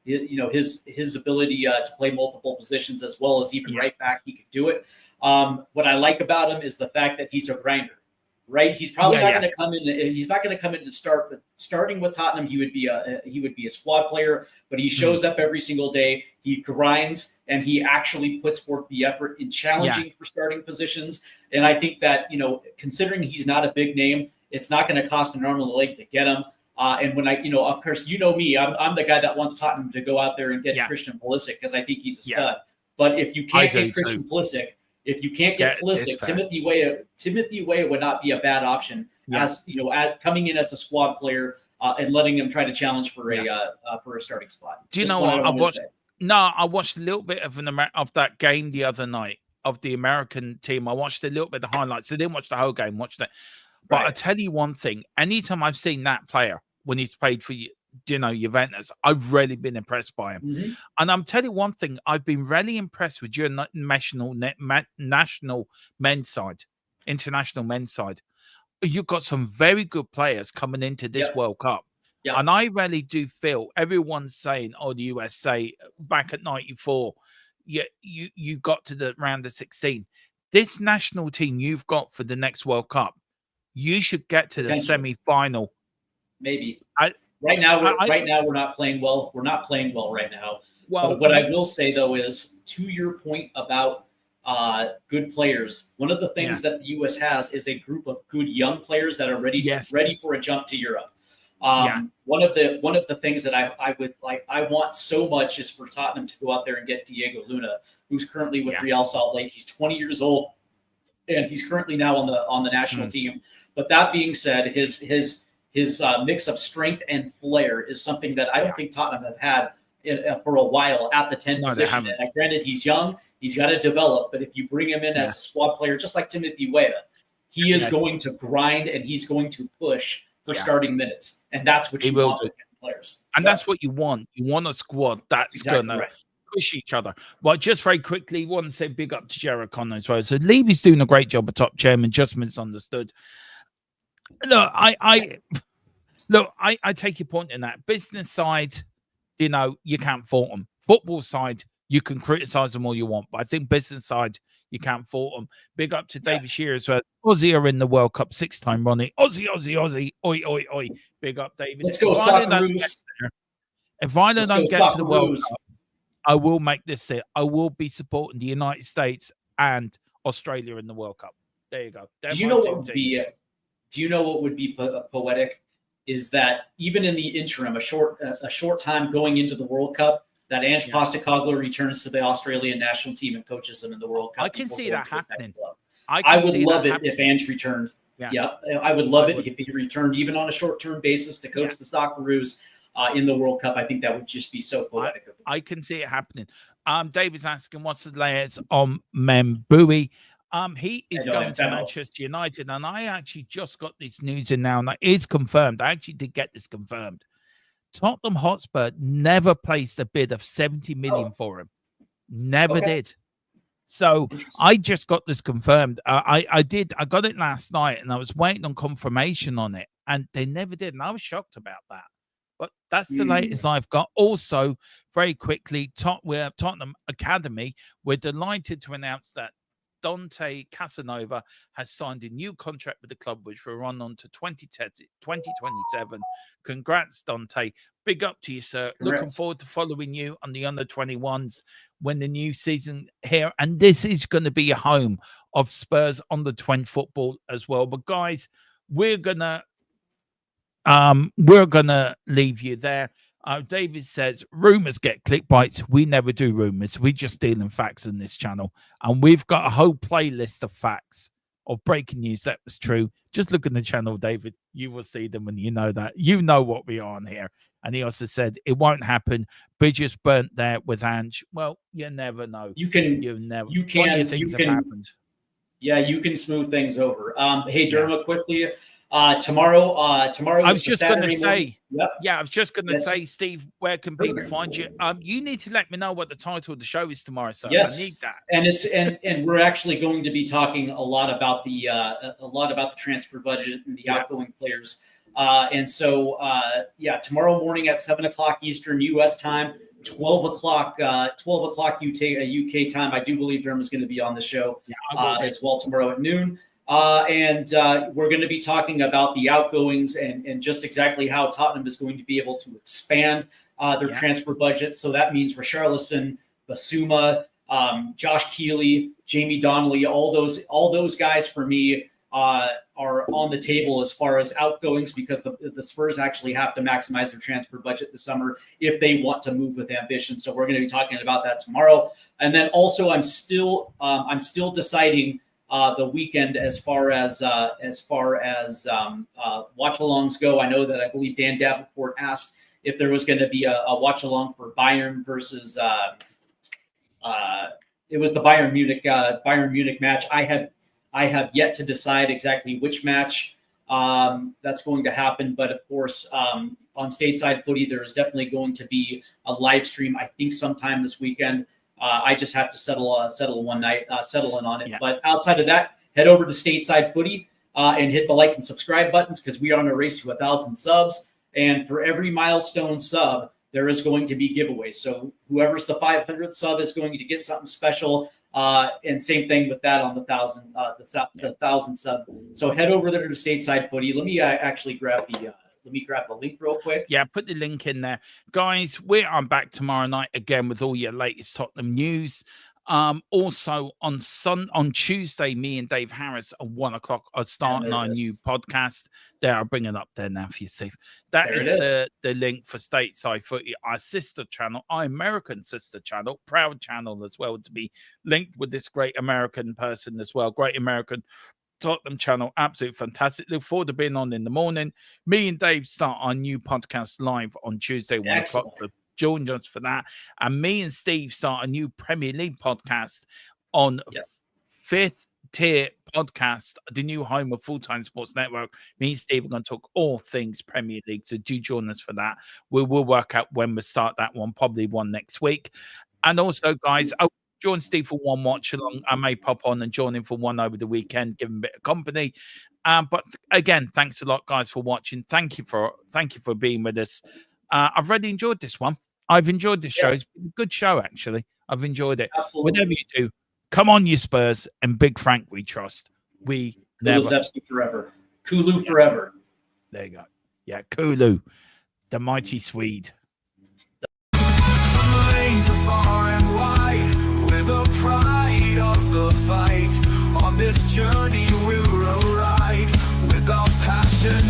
Speaker 3: his ability to play multiple positions as well as even right back, he could do it. What I like about him is the fact that he's a grinder. Right, he's probably not going to come in. He's not going to come in to start. But starting with Tottenham, he would be a squad player. But he shows up every single day. He grinds and he actually puts forth the effort in challenging for starting positions. And I think that considering he's not a big name, it's not going to cost an arm and a leg to get him. And when of course, me, I'm the guy that wants Tottenham to go out there and get Christian Pulisic because I think he's a stud. But if you can't get Christian Pulisic. If you can't get Pulisic, Timothy Weah would not be a bad option as coming in as a squad player and letting him try to challenge for a starting spot.
Speaker 2: Do you know what I watched? No, I watched a little bit of that game the other night of the American team. I watched a little bit of the highlights. I didn't watch the whole game. Watched it, but I tell you one thing: anytime I've seen that player when he's played for Juventus, I've really been impressed by him. And I'm telling you one thing, I've been really impressed with your national men's side, international men's side. You've got some very good players coming into this World Cup. And I really do feel everyone's saying, the USA back at 94, you got to the round of 16. This national team you've got for the next World Cup, you should get to the semi-final.
Speaker 3: Maybe. Right now, we're not playing well. We're not playing well right now. Well, but what I will say, though, is to your point about good players, one of the things that the U.S. has is a group of good young players that are ready for a jump to Europe. One of the things that I want so much is for Tottenham to go out there and get Diego Luna, who's currently with Real Salt Lake. He's 20 years old, and he's currently now on the national team. But that being said, his his mix of strength and flair is something that I don't think Tottenham have had for a while at the 10
Speaker 2: No, they
Speaker 3: position.
Speaker 2: haven't.
Speaker 3: And granted, he's young, he's got to develop, but if you bring him in as a squad player, just like Timothy Weah, he is going to grind and he's going to push for starting minutes. And that's what you want with players.
Speaker 2: And that's what you want. You want a squad that's going to push each other. Well, just very quickly, want to say big up to Jared Connor as well. So Levy's doing a great job at top chairman, just misunderstood. Look, I take your point in that. Business side, you know, you can't fault them. Football side, you can criticize them all you want, but I think business side, you can't fault them. Big up to David Shearer as well. Aussie are in the World Cup 6-time running. Aussie, Aussie, Aussie. Oi, oi, oi. Big up, David.
Speaker 3: Let's go, Socceroos.
Speaker 2: If Ireland don't get to the World Cup, I will make this say I will be supporting the United States and Australia in the World Cup. There you go.
Speaker 3: Do you know what would be? Do you know what would be poetic? Is that even in the interim, a short time going into the World Cup, that Ange Postecoglou returns to the Australian national team and coaches them in the World Cup.
Speaker 2: I can see that happening.
Speaker 3: I would love it if Ange returned. Yeah, I would love it if he returned, even on a short-term basis, to coach the Socceroos in the World Cup. I think that would just be so poetic.
Speaker 2: I can see it happening. David's asking, what's the layers on Mbui? He is going to Manchester United, and I actually just got this news in now, and that is confirmed. I actually did get this confirmed. Tottenham Hotspur never placed a bid of 70 million for him. Never did. So I just got this confirmed. I got it last night, and I was waiting on confirmation on it, and they never did, and I was shocked about that. But that's the latest I've got. Also, very quickly, Tottenham Academy, we're delighted to announce that Dante Casanova has signed a new contract with the club, which will run on to 2027. Congrats, Dante. Big up to you, sir.
Speaker 3: Congrats.
Speaker 2: Looking forward to following you on the under-21s when the new season here. And this is going to be a home of Spurs under-20 football as well. But guys, we're gonna leave you there. David says, rumors get clickbites. We never do rumors. We just deal in facts on this channel. And we've got a whole playlist of facts of breaking news that was true. Just look at the channel, David. You will see them and you know that. You know what we are on here. And he also said, it won't happen. Bridges burnt there with Ange. Well, you never know.
Speaker 3: You can happened. Yeah, you can smooth things over. Hey, Derma, quickly. Tomorrow.
Speaker 2: I was just going to say, I was just going to say, Steve, where can people find you? You need to let me know what the title of the show is tomorrow, sir.
Speaker 3: Yes,
Speaker 2: I need that.
Speaker 3: And we're actually going to be talking a lot about the transfer budget and the outgoing players. And so, tomorrow morning at 7:00 Eastern U.S. time, 12 o'clock UK time. I do believe Derm is going to be on the show as well tomorrow at noon. And we're going to be talking about the outgoings and just exactly how Tottenham is going to be able to expand their transfer budget. So that means Richarlison, Basuma, Josh Keeley, Jamie Donnelly, all those guys for me are on the table as far as outgoings, because the Spurs actually have to maximize their transfer budget this summer if they want to move with ambition. So we're going to be talking about that tomorrow. And then also I'm still deciding the weekend as far as watch-alongs go. I know that I believe Dan Davenport asked if there was going to be a watch-along for Bayern versus it was the Bayern Munich match. I have yet to decide exactly which match that's going to happen, but of course on Stateside Footy there is definitely going to be a live stream, I think sometime this weekend. I just have to settle one night, settle in on it. Yeah. But outside of that, head over to Stateside Footy and hit the like and subscribe buttons, because we are on a race to 1,000 subs. And for every milestone sub, there is going to be giveaways. So whoever's the 500th sub is going to get something special. And same thing with that on the 1,000 sub. So head over there to Stateside Footy. Let me actually grab the. Let me grab the link real quick.
Speaker 2: Yeah, put the link in there. Guys, I'm back tomorrow night again with all your latest Tottenham news. Also on Tuesday, me and Dave Harris at 1:00 are starting our new podcast. There, I'll bring it up there now for you, Steve. That is the link for Stateside Footy, our sister channel, our American sister channel, proud channel as well, to be linked with this great American person as well. Great American Tottenham channel. Absolutely fantastic. Look forward to being on in the morning. Me and Dave start our new podcast live on Tuesday, 1 o'clock. So join us for that. And me and Steve start a new Premier League podcast on Fifth Tier Podcast, the new home of Full Time Sports Network. Me and Steve are going to talk all things Premier League. So do join us for that. We will work out when we start that one, probably one next week. And also, guys, join Steve for one watch along. I may pop on and join him for one over the weekend, give him a bit of company. But again, thanks a lot, guys, for watching. Thank you for being with us. I've really enjoyed this one. I've enjoyed this show. It's been a good show, actually. I've enjoyed it.
Speaker 3: Absolutely.
Speaker 2: Whatever you do, come on, you Spurs, and Big Frank, we trust. We never.
Speaker 3: Kulusevski forever. Kulu forever.
Speaker 2: There you go. Yeah, Kulu, the mighty Swede.
Speaker 1: Lanes are far and wide, with the pride of the fight. On this journey we'll ride, with our passion.